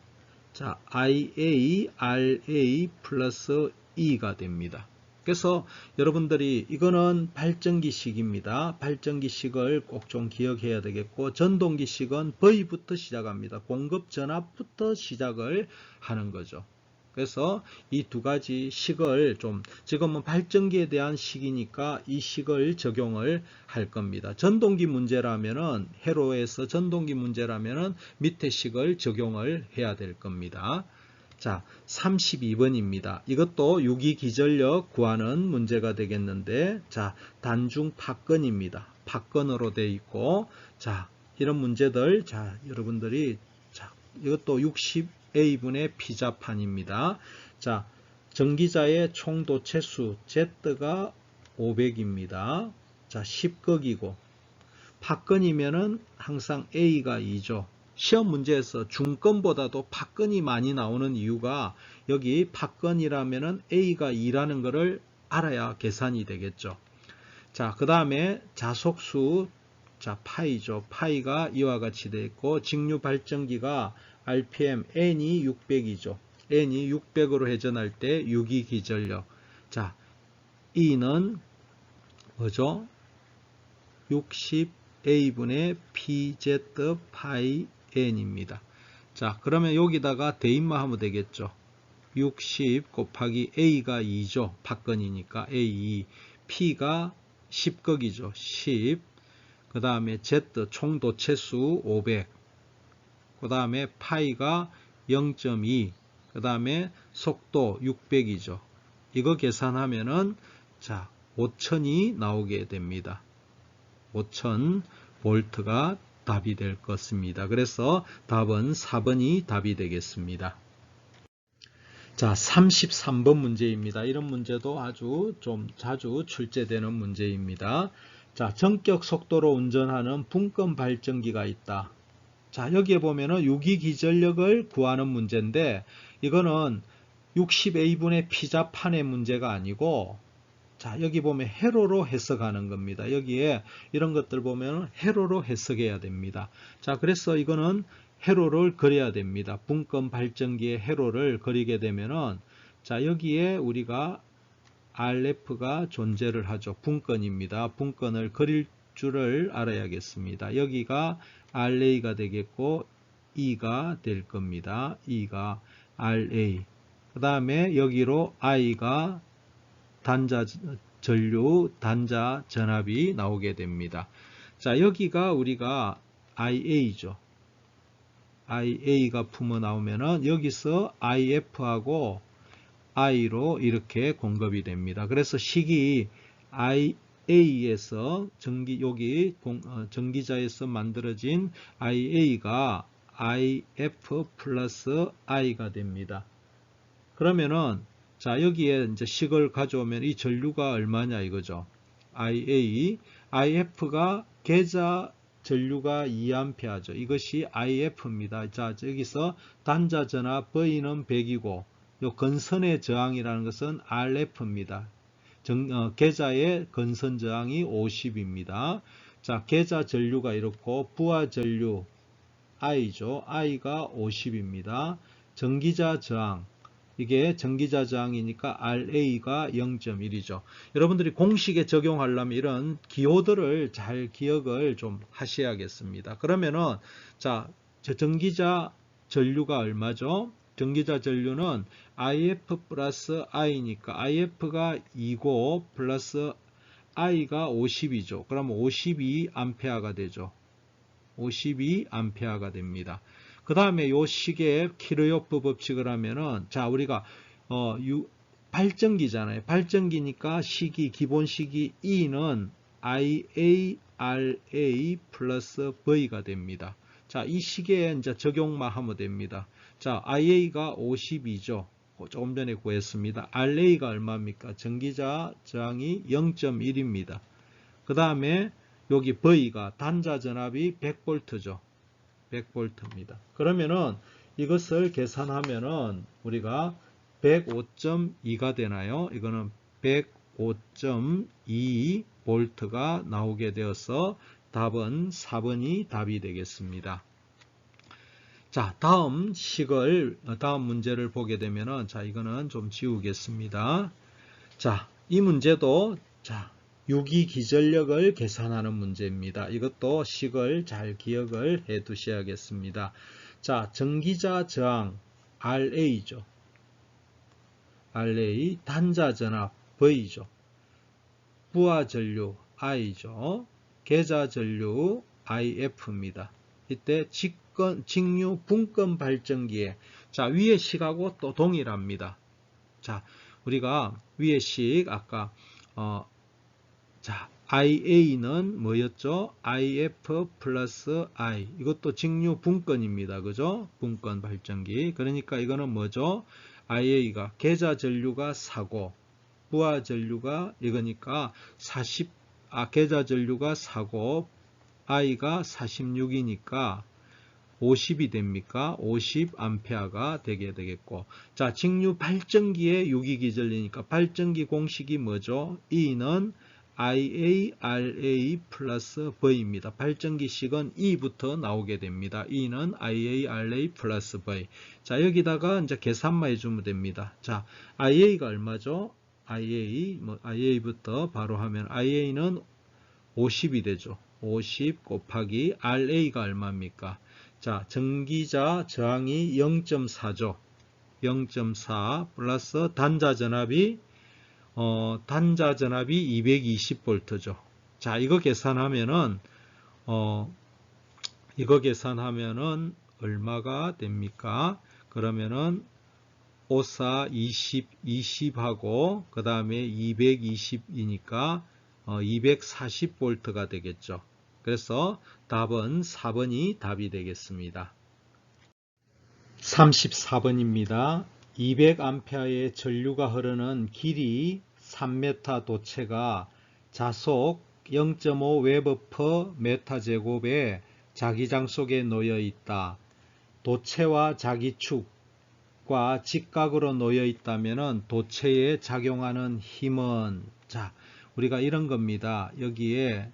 자, IA, RA 플러스 E가 됩니다. 그래서 여러분들이 이거는 발전기식입니다. 발전기식을 꼭 좀 기억해야 되겠고 전동기식은 V부터 시작합니다. 공급 전압부터 시작을 하는 거죠. 그래서 이 두 가지 식을 좀 지금은 발전기에 대한 식이니까 이 식을 적용을 할 겁니다. 전동기 문제라면은 회로에서 전동기 문제라면은 밑에 식을 적용을 해야 될 겁니다. 자, 32번입니다. 이것도 유기기전력 구하는 문제가 되겠는데 자, 단중 파건입니다. 파건으로 되어 있고 자, 이런 문제들 자, 여러분들이 자, 이것도 60A분의 피자판입니다. 자, 전기자의 총 도체수 Z가 500입니다. 자, 10극이고 파건이면은 항상 A가 2죠. 시험 문제에서 중건보다도 파건이 많이 나오는 이유가 여기 파건이라면은 A가 2라는 것을 알아야 계산이 되겠죠. 자, 그 다음에 자속수 자, 파이죠. 파이가 이와 같이 되어 있고 직류 발전기가 RPM N이 600이죠. N이 600으로 회전할 때 유기기전력. 자, E는 뭐죠? 60A분의 PZ 파이 N입니다. 자, 그러면 여기다가 대입만 하면 되겠죠. 60 곱하기 A가 2죠. 파건이니까 A2. P가 10극이죠. 10. 그 다음에 Z 총 도체수 500. 그 다음에 파이가 0.2. 그 다음에 속도 600이죠. 이거 계산하면은 자, 5000이 나오게 됩니다. 5000V가 답이 될 것입니다. 그래서 답은 4번이 답이 되겠습니다. 자, 33번 문제입니다. 이런 문제도 아주 좀 자주 출제되는 문제입니다. 자, 전격 속도로 운전하는 분권 발전기가 있다. 자, 여기에 보면은 유기기전력을 구하는 문제인데 이거는 60A분의 피자판의 문제가 아니고, 자, 여기 보면 회로로 해석하는 겁니다. 여기에 이런 것들 보면 회로로 해석해야 됩니다. 자, 그래서 이거는 회로를 그려야 됩니다. 분권 발전기의 회로를 그리게 되면은, 자, 여기에 우리가 RF가 존재를 하죠. 분권입니다. 분권을 그릴 줄을 알아야겠습니다. 여기가 RA가 되겠고 E가 될 겁니다. E가 RA. 그 다음에 여기로 I가 단자 전류, 단자 전압이 나오게 됩니다. 자, 여기가 우리가 IA죠. IA가 품어 나오면은 여기서 IF하고 I로 이렇게 공급이 됩니다. 그래서 식이 IA에서 전기자에서 만들어진 IA가 IF 플러스 I가 됩니다. 그러면은 자, 여기에 이제 식을 가져오면 이 전류가 얼마냐 이거죠. IF가 계자 전류가 2A죠. 이것이 IF입니다. 자, 여기서 단자 전압 V는 100이고 요 건선의 저항이라는 것은 RF입니다. 계자의 건선 저항이 50입니다. 자, 계자 전류가 이렇고 부하 전류 I죠. I가 50입니다. 전기자 저항, 이게 전기자 저항이니까 RA가 0.1이죠. 여러분들이 공식에 적용하려면 이런 기호들을 잘 기억을 좀 하셔야겠습니다. 그러면은 자, 전기자 전류가 얼마죠? 전기자 전류는 IF 플러스 I니까 IF가 2고 플러스 I가 50이죠. 그러면 52A가 되죠. 52A가 됩니다. 그 다음에 요 식의 키르요프 법칙을 하면은, 자, 우리가, 발전기잖아요. 발전기니까 기본 식이 E는 IARA 플러스 V가 됩니다. 자, 이 식에 이제 적용만 하면 됩니다. 자, IA가 52죠. 조금 전에 구했습니다. RA가 얼마입니까? 전기자 저항이 0.1입니다. 그 다음에 여기 V가 단자 전압이 100V죠. 100V입니다. 그러면은 이것을 계산하면은 우리가 105.2가 되나요? 이거는 105.2V가 나오게 되어서 답은 4번이 답이 되겠습니다. 자, 다음 문제를 보게 되면은, 자, 이거는 좀 지우겠습니다. 자, 이 문제도, 자, 유기기전력을 계산하는 문제입니다. 이것도 식을 잘 기억을 해 두셔야겠습니다. 자, 전기자 저항 RA죠. RA, 단자 전압 V죠. 부하 전류 I죠. 계자 전류 IF입니다. 이때 직류 분권 발전기에, 자, 위의 식하고 또 동일합니다. 자, 우리가 위의 식 아까 자, IA는 뭐였죠? IF 플러스 I. 이것도 직류 분권입니다. 그죠? 분권 발전기. 그러니까 이거는 뭐죠? IA가 계자 전류가 4고 부하 전류가 이거니까 계자 전류가 4고 I가 46이니까 50이 됩니까? 50A가 되게 되겠고. 자, 직류 발전기의 유기기전이니까 발전기 공식이 뭐죠? E는 IARA 플러스 V입니다. 발전기식은 E부터 나오게 됩니다. E는 IARA 플러스 V. 자, 여기다가 이제 계산만 해주면 됩니다. 자, IA가 얼마죠? IA부터 바로 하면 IA는 50이 되죠. 50 곱하기 RA가 얼마입니까? 자, 전기자 저항이 0.4죠. 0.4 플러스 단자 전압이 220V죠. 자, 이거 계산하면은 얼마가 됩니까? 그러면은 54, 20하고 그 다음에 220이니까 240V가 되겠죠. 그래서 답은 4번이 답이 되겠습니다. 34번입니다. 200A의 전류가 흐르는 길이 3m 도체가 자속 0.5 웨버 퍼 메타 제곱의 자기장 속에 놓여 있다. 도체와 자기축과 직각으로 놓여 있다면은 도체에 작용하는 힘은, 자, 우리가 이런 겁니다. 여기에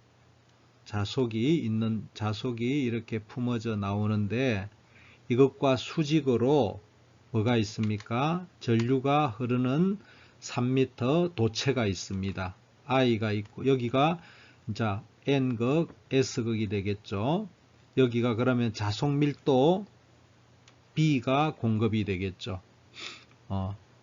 자석이 이렇게 품어져 나오는데, 이것과 수직으로 뭐가 있습니까? 전류가 흐르는 3m 도체가 있습니다. I가 있고, 여기가 자 N극, S극이 되겠죠. 여기가 그러면 자속 밀도 B가 공급이 되겠죠.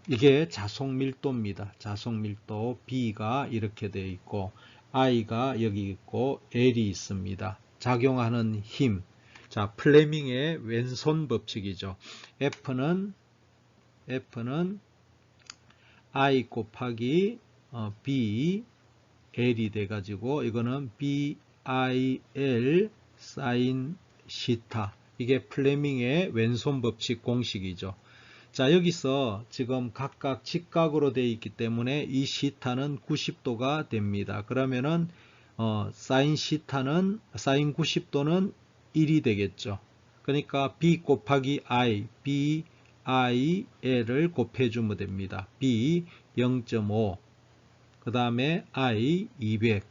이게 자속 밀도입니다. 자속 밀도 B가 이렇게 되어 있고, I가 여기 있고, L이 있습니다. 작용하는 힘. 자, 플레밍의 왼손 법칙이죠. F는 I 곱하기 B, L이 돼가지고, 이거는 BIL 사인 시타. 이게 플레밍의 왼손 법칙 공식이죠. 자, 여기서 지금 각각 직각으로 되어 있기 때문에 이 시타는 90도가 됩니다. 그러면은 사인 90도는 1이 되겠죠. 그러니까 B 곱하기 I, BIL을 곱해주면 됩니다. B 0.5, 그 다음에 I 200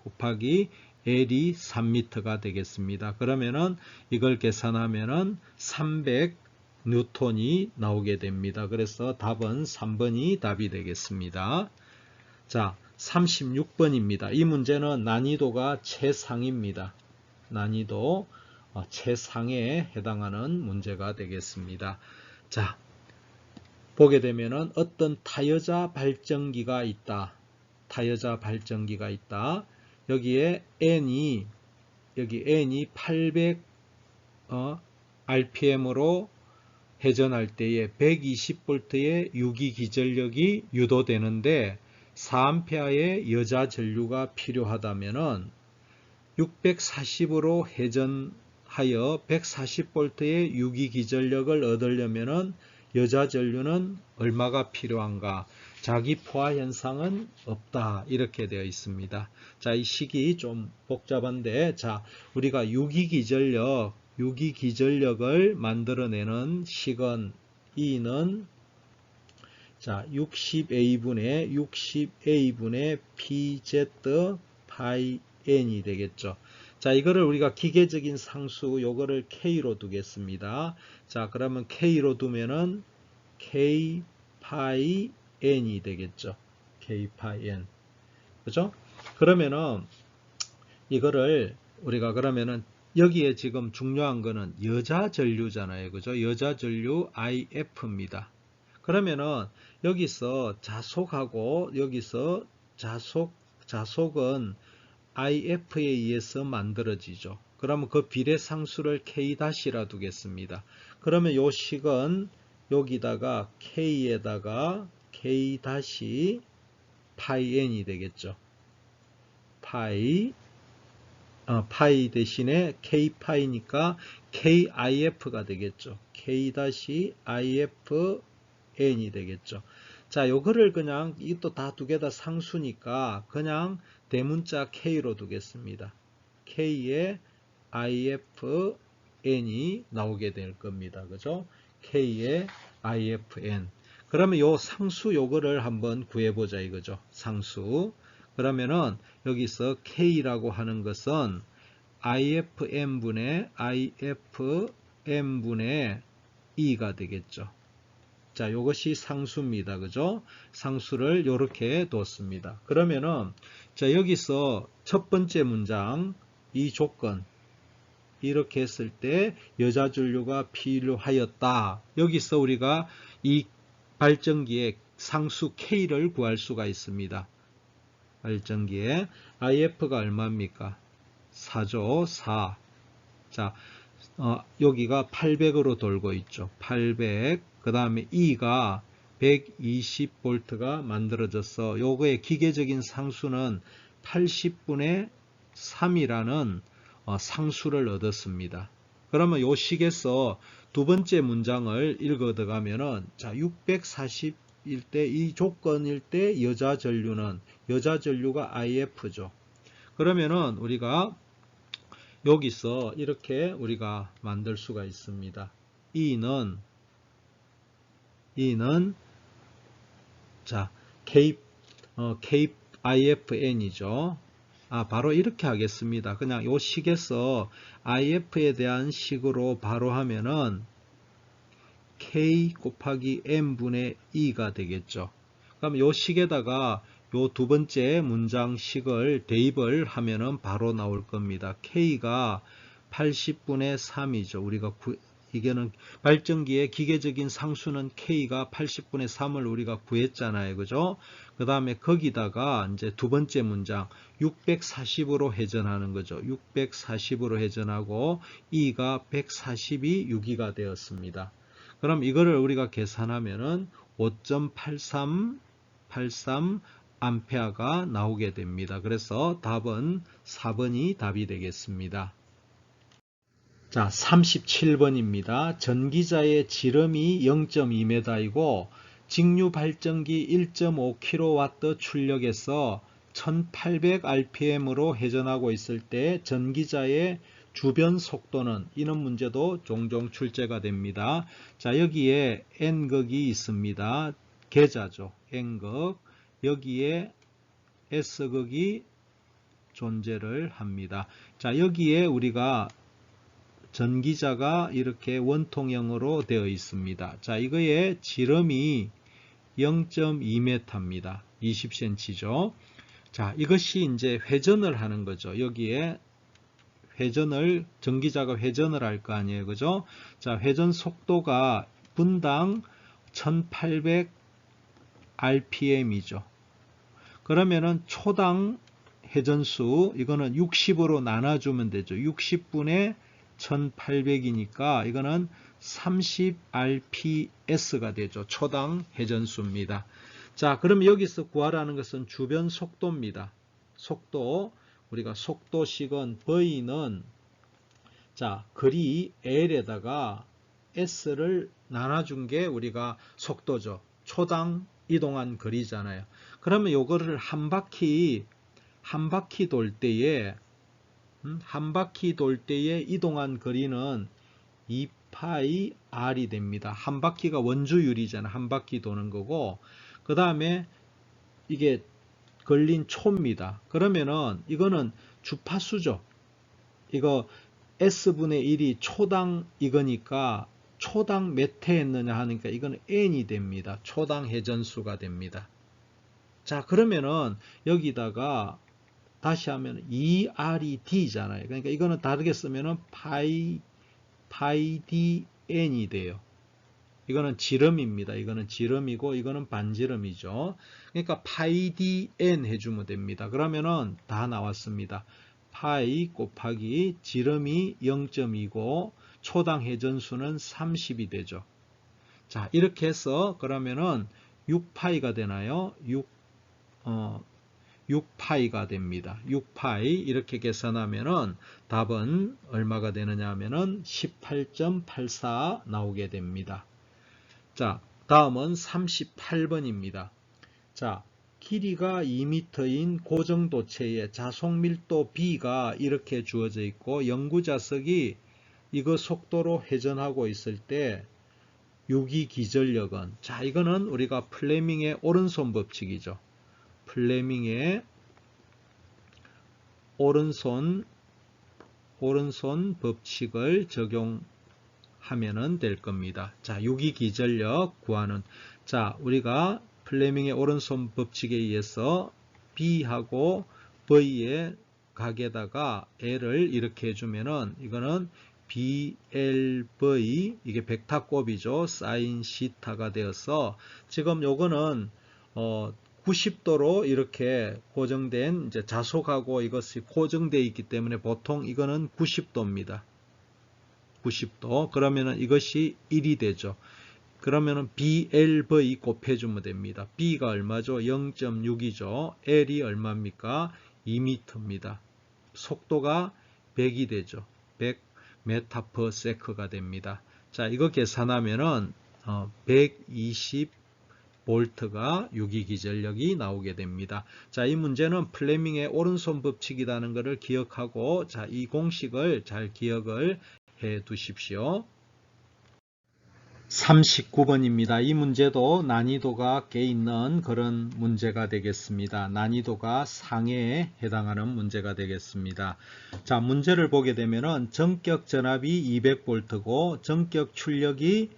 곱하기 L이 3m가 되겠습니다. 그러면은 이걸 계산하면은 300 뉴턴이 나오게 됩니다. 그래서 답은 3번이 답이 되겠습니다. 자, 36번입니다. 이 문제는 난이도가 최상입니다. 난이도 최상에 해당하는 문제가 되겠습니다. 자, 보게 되면은 어떤 타여자 발전기가 있다. 타여자 발전기가 있다. 여기에 N이 800 RPM으로 회전할 때에 120V의 유기 기전력이 유도되는데 4A의 여자 전류가 필요하다면은 640으로 회전하여 140V의 유기 기전력을 얻으려면은 여자 전류는 얼마가 필요한가? 자기 포화 현상은 없다. 이렇게 되어 있습니다. 자, 이 식이 좀 복잡한데, 자, 우리가 유기 기전력을 만들어내는 식은 E는 자, 60A분의 PZ 파이 N이 되겠죠. 자, 이거를 우리가 기계적인 상수 요거를 K로 두겠습니다. 자, 그러면 K로 두면은 K 파이 N이 되겠죠. K 파이 N. 그죠? 그러면은 이거를 우리가 그러면은 여기에 지금 중요한 거는 여자 전류잖아요. 그죠? 여자 전류 IF입니다. 그러면은 여기서 자속하고 여기서 자속은 IF에 의해서 만들어지죠. 그러면 그 비례상수를 K-라 두겠습니다. 그러면 요 식은 여기다가 K에다가 K- 파이 N이 되겠죠. 파이 대신에 K파이니까 KIF가 되겠죠. K-IF-N이 되겠죠. 자, 요거를 그냥 이것도 다 두 개 다 상수니까 그냥 대문자 K로 두겠습니다. K에 IFN이 나오게 될 겁니다. 그죠? K에 IFN. 그러면 요 상수 요거를 한번 구해보자 이거죠. 상수. 그러면은 여기서 K라고 하는 것은 IFM분의 E가 되겠죠. 자, 요것이 상수입니다. 그죠? 상수를 요렇게 뒀습니다. 그러면은 자, 여기서 첫 번째 문장 이 조건 이렇게 했을 때 여자 전류가 필요하였다. 여기서 우리가 이 발전기의 상수 K를 구할 수가 있습니다. 발전기에 IF가 얼마입니까? 4죠. 4. 자, 여기가 800으로 돌고 있죠. 800. 그 다음에 E가 120V가 만들어져서 요거의 기계적인 상수는 80분의 3이라는 상수를 얻었습니다. 그러면 요 식에서 두 번째 문장을 읽어 들어가면은 자, 640일 때 이 조건일 때 여자 전류가 IF죠. 그러면은 우리가 여기서 이렇게 우리가 만들 수가 있습니다. E는 자, Cape IFN이죠. 바로 이렇게 하겠습니다. 그냥 요 식에서 IF에 대한 식으로 바로 하면은 K 곱하기 M분의 E가 되겠죠. 그럼 요 식에다가 요 두 번째 문장식을 대입을 하면은 바로 나올 겁니다. K가 80분의 3이죠. 우리가 이게는 발전기의 기계적인 상수는 K가 80분의 3을 우리가 구했잖아요. 그죠? 그 다음에 거기다가 이제 두 번째 문장 640으로 회전하는 거죠. 640으로 회전하고 E가 140이 6E가 되었습니다. 그럼 이거를 우리가 계산하면은 5.8383 암페어가 나오게 됩니다. 그래서 답은 4번이 답이 되겠습니다. 자, 37번입니다. 전기자의 지름이 0.2m이고 직류 발전기 1.5kW 출력에서 1800rpm으로 회전하고 있을 때 전기자의 주변 속도는, 이런 문제도 종종 출제가 됩니다. 자, 여기에 n극이 있습니다. 계좌죠. n극. 여기에 s극이 존재를 합니다. 자, 여기에 우리가 전기자가 이렇게 원통형으로 되어 있습니다. 자, 이거의 지름이 0.2m입니다. 20cm죠. 자, 이것이 이제 회전을 하는 거죠. 여기에 전기자가 회전을 할 거 아니에요. 그죠? 자, 회전 속도가 분당 1800rpm이죠. 그러면은 초당 회전수, 이거는 60으로 나눠주면 되죠. 60분의 1800이니까 이거는 30rps가 되죠. 초당 회전수입니다. 자, 그럼 여기서 구하라는 것은 주변 속도입니다. 속도, 우리가 속도식은 V는, 자, 거리 L에다가 S를 나눠준 게 우리가 속도죠. 초당 이동한 거리잖아요. 그러면 요거를 한 바퀴 돌 때에 이동한 거리는 2파이 R이 됩니다. 한 바퀴가 원주율이잖아요. 한 바퀴 도는 거고, 그 다음에 이게 걸린 초입니다. 그러면은 이거는 주파수죠. 이거 S분의 1이 초당 이거니까 초당 몇 회 했느냐 하니까 이거는 N이 됩니다. 초당 회전수가 됩니다. 자, 그러면은 여기다가 다시 하면 2R이 D잖아요. 그러니까 이거는 다르게 쓰면은 파이 DN이 돼요. 이거는 지름입니다. 이거는 지름이고 이거는 반지름이죠. 그러니까 파이 DN 해주면 됩니다. 그러면은 다 나왔습니다. 파이 곱하기 지름이 0.2고 초당 회전수는 30이 되죠. 자, 이렇게 해서 그러면은 6파이가 되나요? 6파이가 됩니다. 6파이 이렇게 계산하면은 답은 얼마가 되느냐 하면은 18.84 나오게 됩니다. 자, 다음은 38번입니다. 자, 길이가 2m인 고정도체의 자속밀도 B가 이렇게 주어져 있고 연구자석이 이거 속도로 회전하고 있을 때 유기 기전력은, 자, 이거는 우리가 플레밍의 오른손 법칙이죠. 플레밍의 오른손 법칙을 적용하면 될 겁니다. 자, 유기 기전력 구하는, 자, 우리가 플레밍의 오른손 법칙에 의해서 B하고 V의 각에다가 L을 이렇게 해주면은 이거는 BLV, 이게 벡터곱이죠. 사인 시타가 되어서 지금 요거는 90도로 이렇게 고정된, 이제 자속하고 이것이 고정되어 있기 때문에 보통 이거는 90도입니다. 90도. 그러면은 이것이 1이 되죠. 그러면은 BLV 곱해주면 됩니다. B가 얼마죠? 0.6이죠. L이 얼마입니까? 2m입니다. 속도가 100이 되죠. 100m/s가 됩니다. 자, 이거 계산하면은 125 볼트가 유기기전력이 나오게 됩니다. 자, 이 문제는 플레밍의 오른손 법칙이라는 것을 기억하고, 자, 이 공식을 잘 기억을 해 두십시오. 39번입니다. 이 문제도 난이도가 꽤 있는 그런 문제가 되겠습니다. 난이도가 상해에 해당하는 문제가 되겠습니다. 자, 문제를 보게 되면은 전격 전압이 200V고 전격 출력이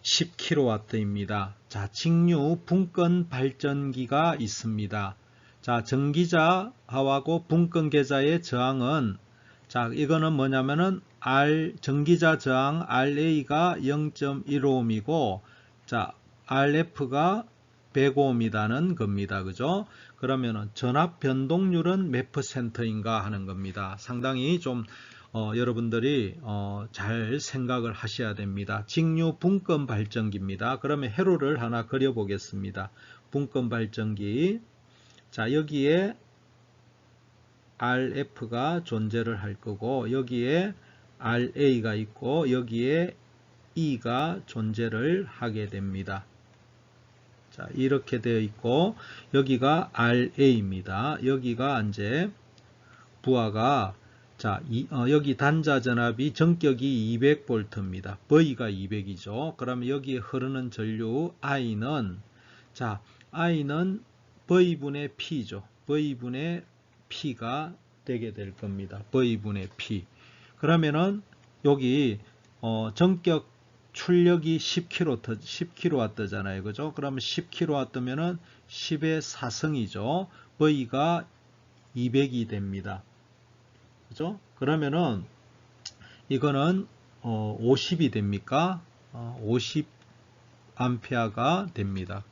10kW입니다. 자, 직류 분권 발전기가 있습니다. 자, 전기자하고 분권 계좌의 저항은, 자, 이거는 뭐냐면은 전기자 저항 RA가 0.15ohm이고, 자, RF가 100ohm이라는 겁니다. 그죠? 그러면은 전압 변동률은 몇 %인가 하는 겁니다. 상당히 좀 여러분들이 잘 생각을 하셔야 됩니다. 직류 분권 발전기입니다. 그러면 회로를 하나 그려 보겠습니다. 분권 발전기. 자, 여기에 RF가 존재를 할 거고, 여기에 RA가 있고, 여기에 E가 존재를 하게 됩니다. 자, 이렇게 되어 있고, 여기가 RA입니다. 여기가 이제 부하가, 자, 여기 단자 전압이 전격이 200V입니다. V가 200이죠. 그러면 여기에 흐르는 전류 I는, 자, I는 V분의 P죠. V분의 P가 되게 될 겁니다. V분의 P. 그러면은 여기 전격 출력이 10kW잖아요. 그죠? 그러면 10kW면은 10의 4승이죠. V가 200이 됩니다. 그죠? 그러면은 이거는 50이 됩니까? 50A가 됩니다.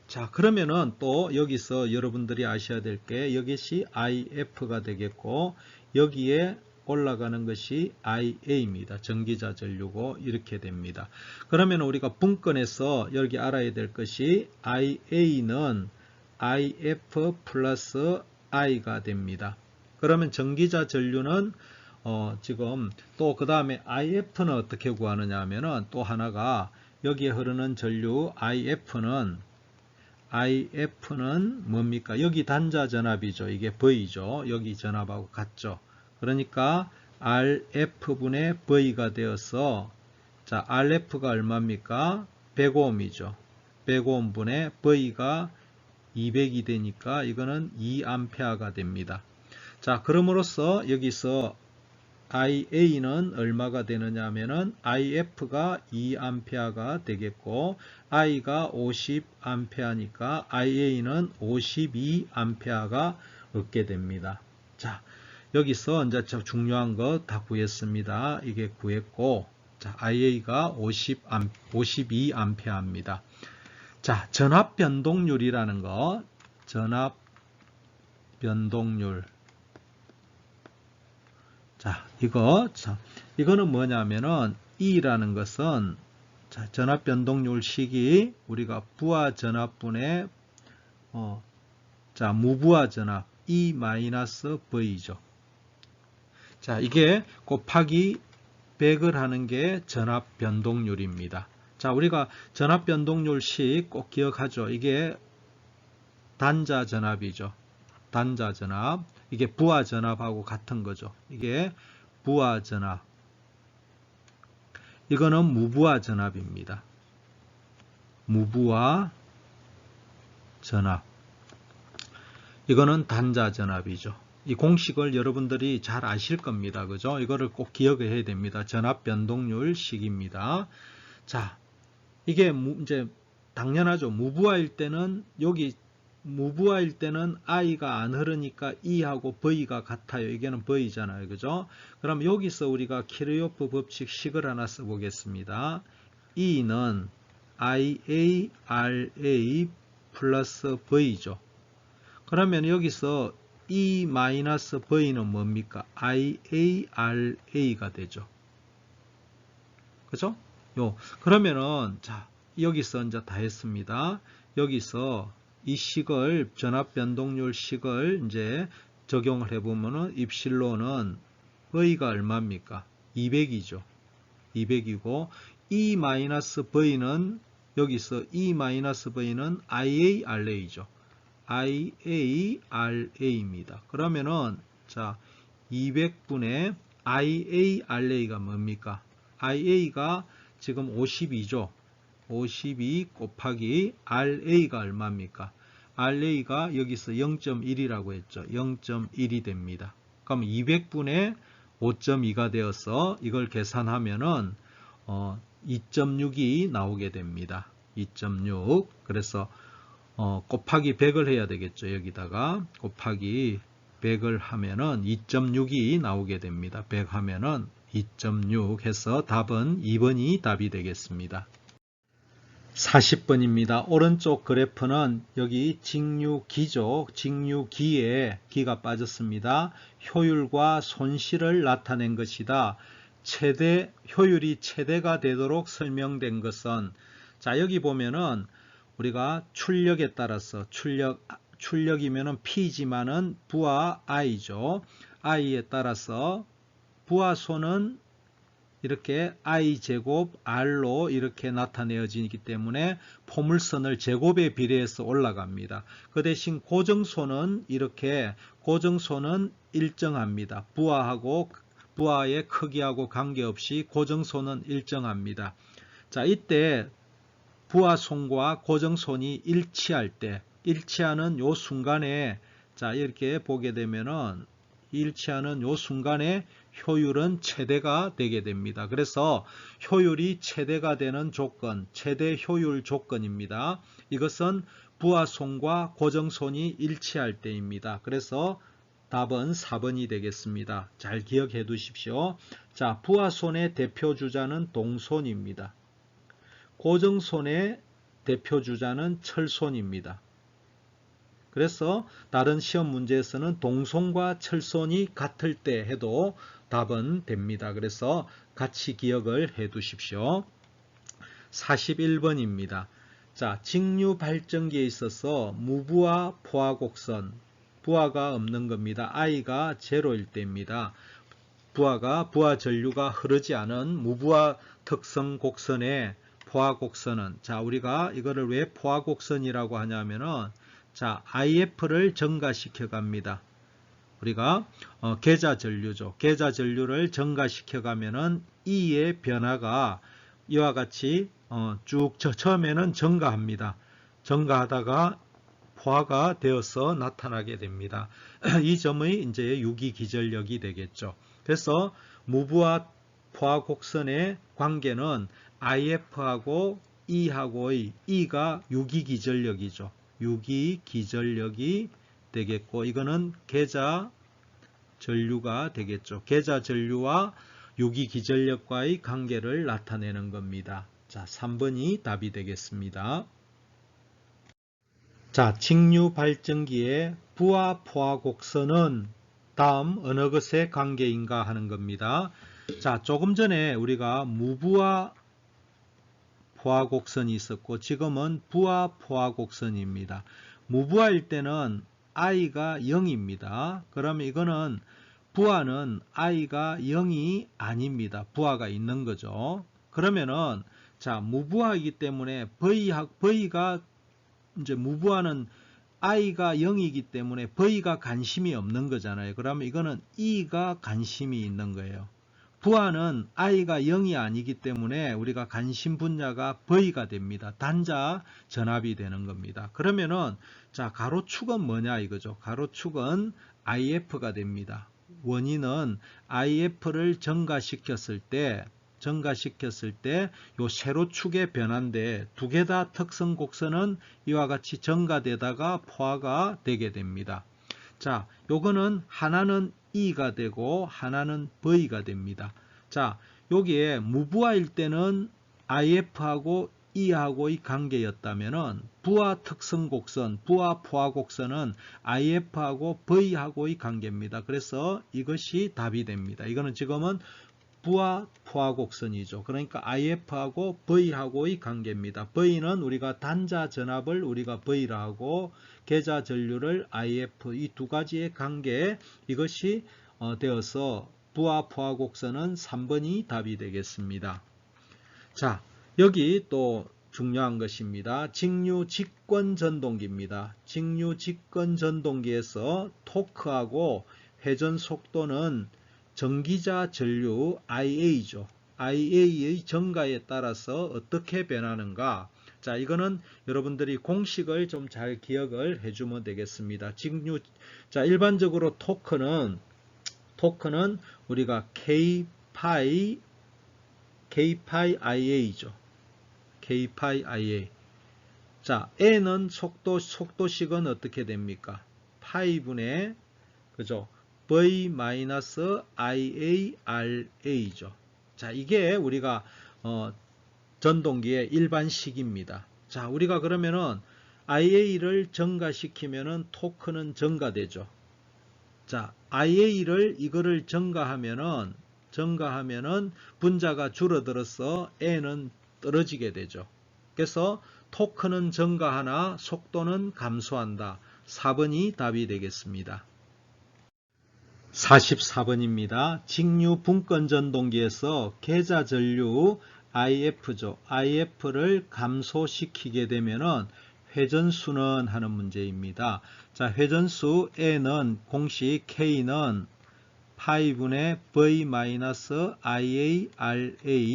자, 그러면은 또 여기서 여러분들이 아셔야 될 게, 이것이 IF가 되겠고, 여기에 올라가는 것이 IA입니다. 전기자 전류고, 이렇게 됩니다. 그러면 우리가 분권에서 여기 알아야 될 것이 IA는 IF 플러스 I가 됩니다. 그러면 전기자 전류는 지금 또 그 다음에 IF는 어떻게 구하느냐 하면은, 또 하나가 여기에 흐르는 전류 IF는 뭡니까? 여기 단자 전압이죠. 이게 V죠. 여기 전압하고 같죠. 그러니까 RF분의 V가 되어서, 자, RF가 얼마입니까? 100ohm이죠. 100ohm분의 V가 200이 되니까 이거는 2A가 됩니다. 자, 그럼으로써 여기서 IA는 얼마가 되느냐 하면은 IF가 2A가 되겠고, I가 50A니까 IA는 52A가 얻게 됩니다. 자, 여기서 이제 중요한 거 다 구했습니다. 이게 구했고, 자, IA가 52A입니다. 자, 전압 변동률이라는 거, 전압 변동률. 자, 이거는 뭐냐면은, E라는 것은, 자, 전압 변동률 식이 우리가 부하 전압분의, 자, 무부하 전압, E-V죠. 자, 이게 곱하기 100을 하는 게 전압 변동률입니다. 자, 우리가 전압 변동률식 꼭 기억하죠. 이게 단자 전압이죠. 단자 전압. 이게 부하 전압하고 같은 거죠. 이게 부하 전압. 이거는 무부하 전압입니다. 무부하 전압. 이거는 단자 전압이죠. 이 공식을 여러분들이 잘 아실 겁니다. 그죠? 이거를 꼭 기억해야 됩니다. 전압 변동률 식입니다. 자, 이게 이제 당연하죠. 무부하일 때는 여기 무부하일 때는 I가 안 흐르니까 E하고 V가 같아요. 이게는 V잖아요. 그죠? 그럼 여기서 우리가 키르요프 법칙 식을 하나 써보겠습니다. E는 IARA 플러스 V죠. 그러면 여기서 E-V는 뭡니까? IARA가 되죠. 그죠? 그러면은, 자, 여기서 이제 다 했습니다. 여기서 이 식을, 전압 변동률 식을 이제 적용을 해보면은, 입실로는 V가 얼마입니까? 200이죠. 200이고, E-V는 여기서 E-V는 IARA죠. IARA입니다. 그러면은 자 200분의 IARA가 뭡니까? IA가 지금 52죠. 52 곱하기 RA가 얼마입니까? RA가 여기서 0.1이라고 했죠. 0.1이 됩니다. 그럼 200분의 5.2가 되어서 이걸 계산하면은 2.6이 나오게 됩니다. 2.6. 그래서 곱하기 100을 해야 되겠죠. 여기다가 곱하기 100을 하면은 2.6이 나오게 됩니다. 100 하면은 2.6 해서 답은 2번이 답이 되겠습니다. 40번입니다. 오른쪽 그래프는 여기 직류기죠. 직류기에 기가 빠졌습니다. 효율과 손실을 나타낸 것이다. 효율이 최대가 되도록 설명된 것은, 자, 여기 보면은 우리가 출력에 따라서 출력이면은 P지만은 부하 I죠. I에 따라서 부하소는 이렇게 i제곱 r로 이렇게 나타내어지기 때문에 포물선을 제곱에 비례해서 올라갑니다. 그 대신 고정소는 이렇게 고정소는 일정합니다. 부하의 크기하고 관계없이 고정소는 일정합니다. 자, 이때 부하손과 고정손이 일치하는 요 순간에, 자, 이렇게 보게 되면은 일치하는 요 순간에 효율은 최대가 되게 됩니다. 그래서 효율이 최대가 되는 조건, 최대 효율 조건입니다. 이것은 부하손과 고정손이 일치할 때입니다. 그래서 답은 4번이 되겠습니다. 잘 기억해 두십시오. 자, 부하손의 대표 주자는 동손입니다. 고정손의 대표 주자는 철손입니다. 그래서 다른 시험 문제에서는 동손과 철손이 같을 때 해도 답은 됩니다. 그래서 같이 기억을 해 두십시오. 41번입니다. 자, 직류 발전기에 있어서 무부하 포화 곡선, 부하가 없는 겁니다. I가 0일 때입니다. 부하 전류가 흐르지 않은 무부하 특성 곡선의 포화 곡선은, 자, 우리가 이거를 왜 포화 곡선이라고 하냐면은, 자, IF를 증가시켜 갑니다. 우리가 계좌 전류죠. 계좌 전류를 증가시켜 가면은 E의 변화가 이와 같이 쭉 처음에는 증가합니다. 증가하다가 포화가 되어서 나타나게 됩니다. 이 점의 이제 유기기전력이 되겠죠. 그래서 무부하 포화 곡선의 관계는 IF하고 E하고의, E가 유기기전력이죠. 유기기전력이 되겠고, 이거는 계좌 전류가 되겠죠. 계좌 전류와 유기기전력과의 관계를 나타내는 겁니다. 자, 3번이 답이 되겠습니다. 자, 직류 발전기의 부하 포화 곡선은 다음 어느 것의 관계인가 하는 겁니다. 자, 조금 전에 우리가 무부하 포화 곡선이 있었고, 지금은 부하 포화 곡선입니다. 무부하일 때는 I가 0입니다. 그러면 이거는 부하는 I가 0이 아닙니다. 부하가 있는 거죠. 그러면은, 자, 무부하이기 때문에 V가 이제 무부하는 I가 0이기 때문에 V가 관심이 없는 거잖아요. 그러면 이거는 E가 관심이 있는 거예요. 부하는 I가 0이 아니기 때문에 우리가 관심 분야가 V가 됩니다. 단자 전압이 되는 겁니다. 그러면은, 자, 가로축은 뭐냐 이거죠. 가로축은 IF가 됩니다. 원인은 IF를 증가시켰을 때 요 세로축의 변화인데, 두 개 다 특성 곡선은 이와 같이 증가되다가 포화가 되게 됩니다. 자, 요거는 하나는 E가 되고 하나는 V가 됩니다. 자, 여기에 무부하일 때는 IF하고 E하고의 관계였다면은 부하 특성 곡선, 부하 포화 곡선은 IF하고 V하고의 관계입니다. 그래서 이것이 답이 됩니다. 이거는 지금은 부하 포화 곡선이죠. 그러니까 IF하고 V하고의 관계입니다. V는 우리가 단자 전압을 우리가 V라 하고, 계좌 전류를 IF, 이 두 가지의 관계, 이것이 되어서 부하 포화 곡선은 3번이 답이 되겠습니다. 자, 여기 또 중요한 것입니다. 직류 직권 전동기입니다. 직류 직권 전동기에서 토크하고 회전 속도는 전기자 전류 IA죠. IA의 정가에 따라서 어떻게 변하는가? 자, 이거는 여러분들이 공식을 좀 잘 기억을 해주면 되겠습니다. 직류, 자, 일반적으로 토크는 우리가 K 파이 IA죠. K 파이 IA. 자, N은 속도식은 어떻게 됩니까? 파이분의, 그죠? V 마이너스 IA RA죠. 자, 이게 우리가, 전동기의 일반식입니다. 자, 우리가 그러면은 IA를 증가시키면은 토크는 증가되죠. 자, 이거를 증가하면은 분자가 줄어들어서 N은 떨어지게 되죠. 그래서 토크는 증가하나 속도는 감소한다. 4번이 답이 되겠습니다. 44번입니다. 직류 분권 전동기에서 계좌 전류 IF죠. IF를 감소시키게 되면은 회전수는 하는 문제입니다. 자, 회전수 N은 공식 K는 파이분의 V-IA-RA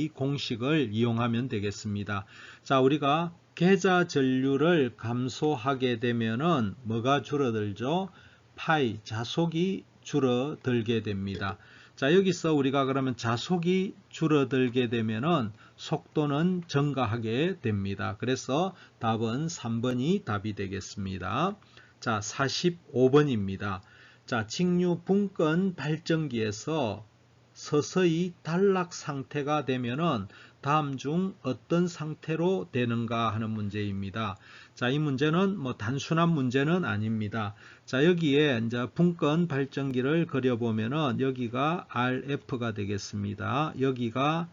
공식을 이용하면 되겠습니다. 자, 우리가 계좌 전류를 감소하게 되면은 뭐가 줄어들죠? 파이, 자속이 줄어들게 됩니다. 자, 여기서 우리가 그러면 자속이 줄어들게 되면은 속도는 증가하게 됩니다. 그래서 답은 3번이 답이 되겠습니다. 자, 45번입니다. 자, 직류 분권 발전기에서 서서히 단락 상태가 되면은 다음 중 어떤 상태로 되는가 하는 문제입니다. 자, 이 문제는 뭐 단순한 문제는 아닙니다. 자, 여기에 이제 분권 발전기를 그려보면은 여기가 RF가 되겠습니다. 여기가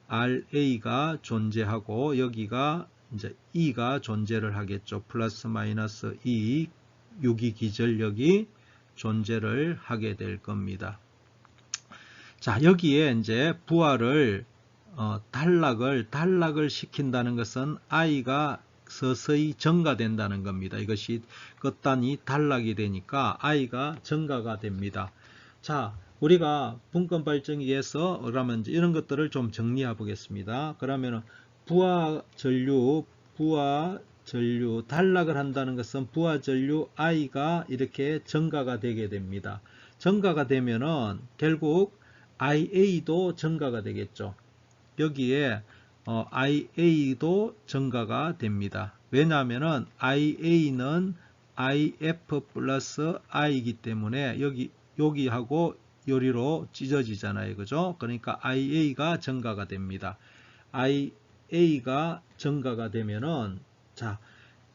RA가 존재하고 여기가 이제 E가 존재를 하겠죠. 플러스 마이너스 E 유기기전력이 존재를 하게 될 겁니다. 자, 여기에 이제 부하를 단락을 시킨다는 것은 I가 서서히 증가된다는 겁니다. 이것이 끝단이 단락이 되니까 I가 증가가 됩니다. 자, 우리가 분권 발전기에서 그러면 이제 이런 것들을 좀 정리해 보겠습니다. 그러면 부하 전류 단락을 한다는 것은 부하 전류 I가 이렇게 증가가 되게 됩니다. 증가가 되면은 결국 IA도 증가가 되겠죠. 여기에 IA도 증가가 됩니다. 왜냐하면은 IA는 IF 플러스 I이기 때문에 여기하고 요리로 찢어지잖아요. 그죠? 그러니까 IA가 증가가 됩니다. IA가 증가가 되면은, 자,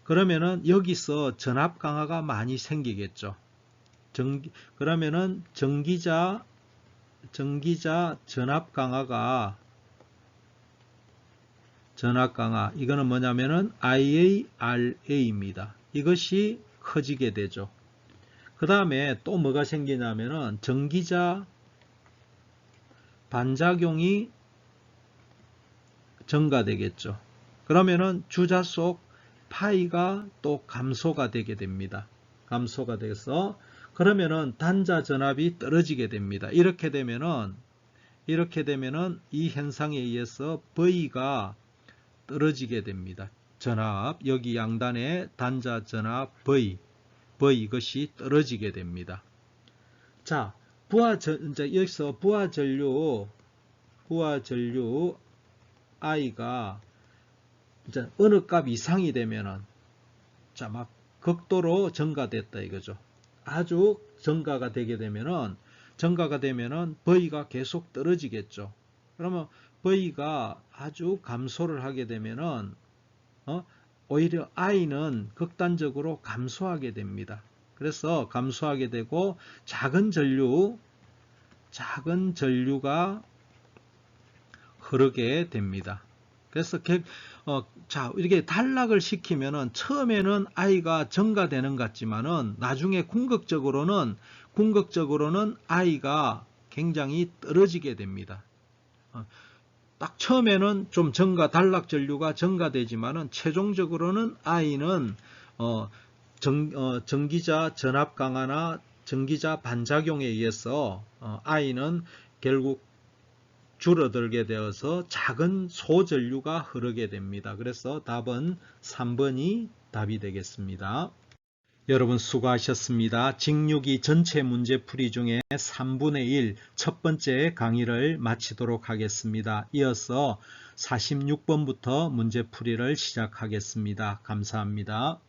그러면은 여기서 전압 강화가 많이 생기겠죠. 그러면은 전기자 전압 강화 이거는 뭐냐면은 IARA입니다. 이것이 커지게 되죠. 그 다음에 또 뭐가 생기냐면은 전기자 반작용이 증가되겠죠. 그러면은 주자 속 파이가 또 감소가 되게 됩니다. 감소가 돼서 그러면은 단자 전압이 떨어지게 됩니다. 이렇게 되면은 이 현상에 의해서 V가 떨어지게 됩니다. 전압, 여기 양단의 단자 전압 V 이것이 떨어지게 됩니다. 자, 이제 여기서 부하 전류 I가 이제 어느 값 이상이 되면은, 자, 막 극도로 증가됐다 이거죠. 아주 증가가 되면은 V가 계속 떨어지겠죠. 그러면 V가 아주 감소를 하게 되면은 오히려 I는 극단적으로 감소하게 됩니다. 그래서 감소하게 되고 작은 전류가 흐르게 됩니다. 그래서 자, 이렇게 단락을 시키면은 처음에는 I가 증가되는 것 같지만은 나중에 궁극적으로는 I가 굉장히 떨어지게 됩니다. 딱 처음에는 좀 단락 전류가 증가되지만은 최종적으로는 아이는 전기자 전압 강화나 전기자 반작용에 의해서 아이는 결국 줄어들게 되어서 작은 소전류가 흐르게 됩니다. 그래서 답은 3번이 답이 되겠습니다. 여러분 수고하셨습니다. 직육이 전체 문제풀이 중에 3분의 1 첫 번째 강의를 마치도록 하겠습니다. 이어서 46번부터 문제풀이를 시작하겠습니다. 감사합니다.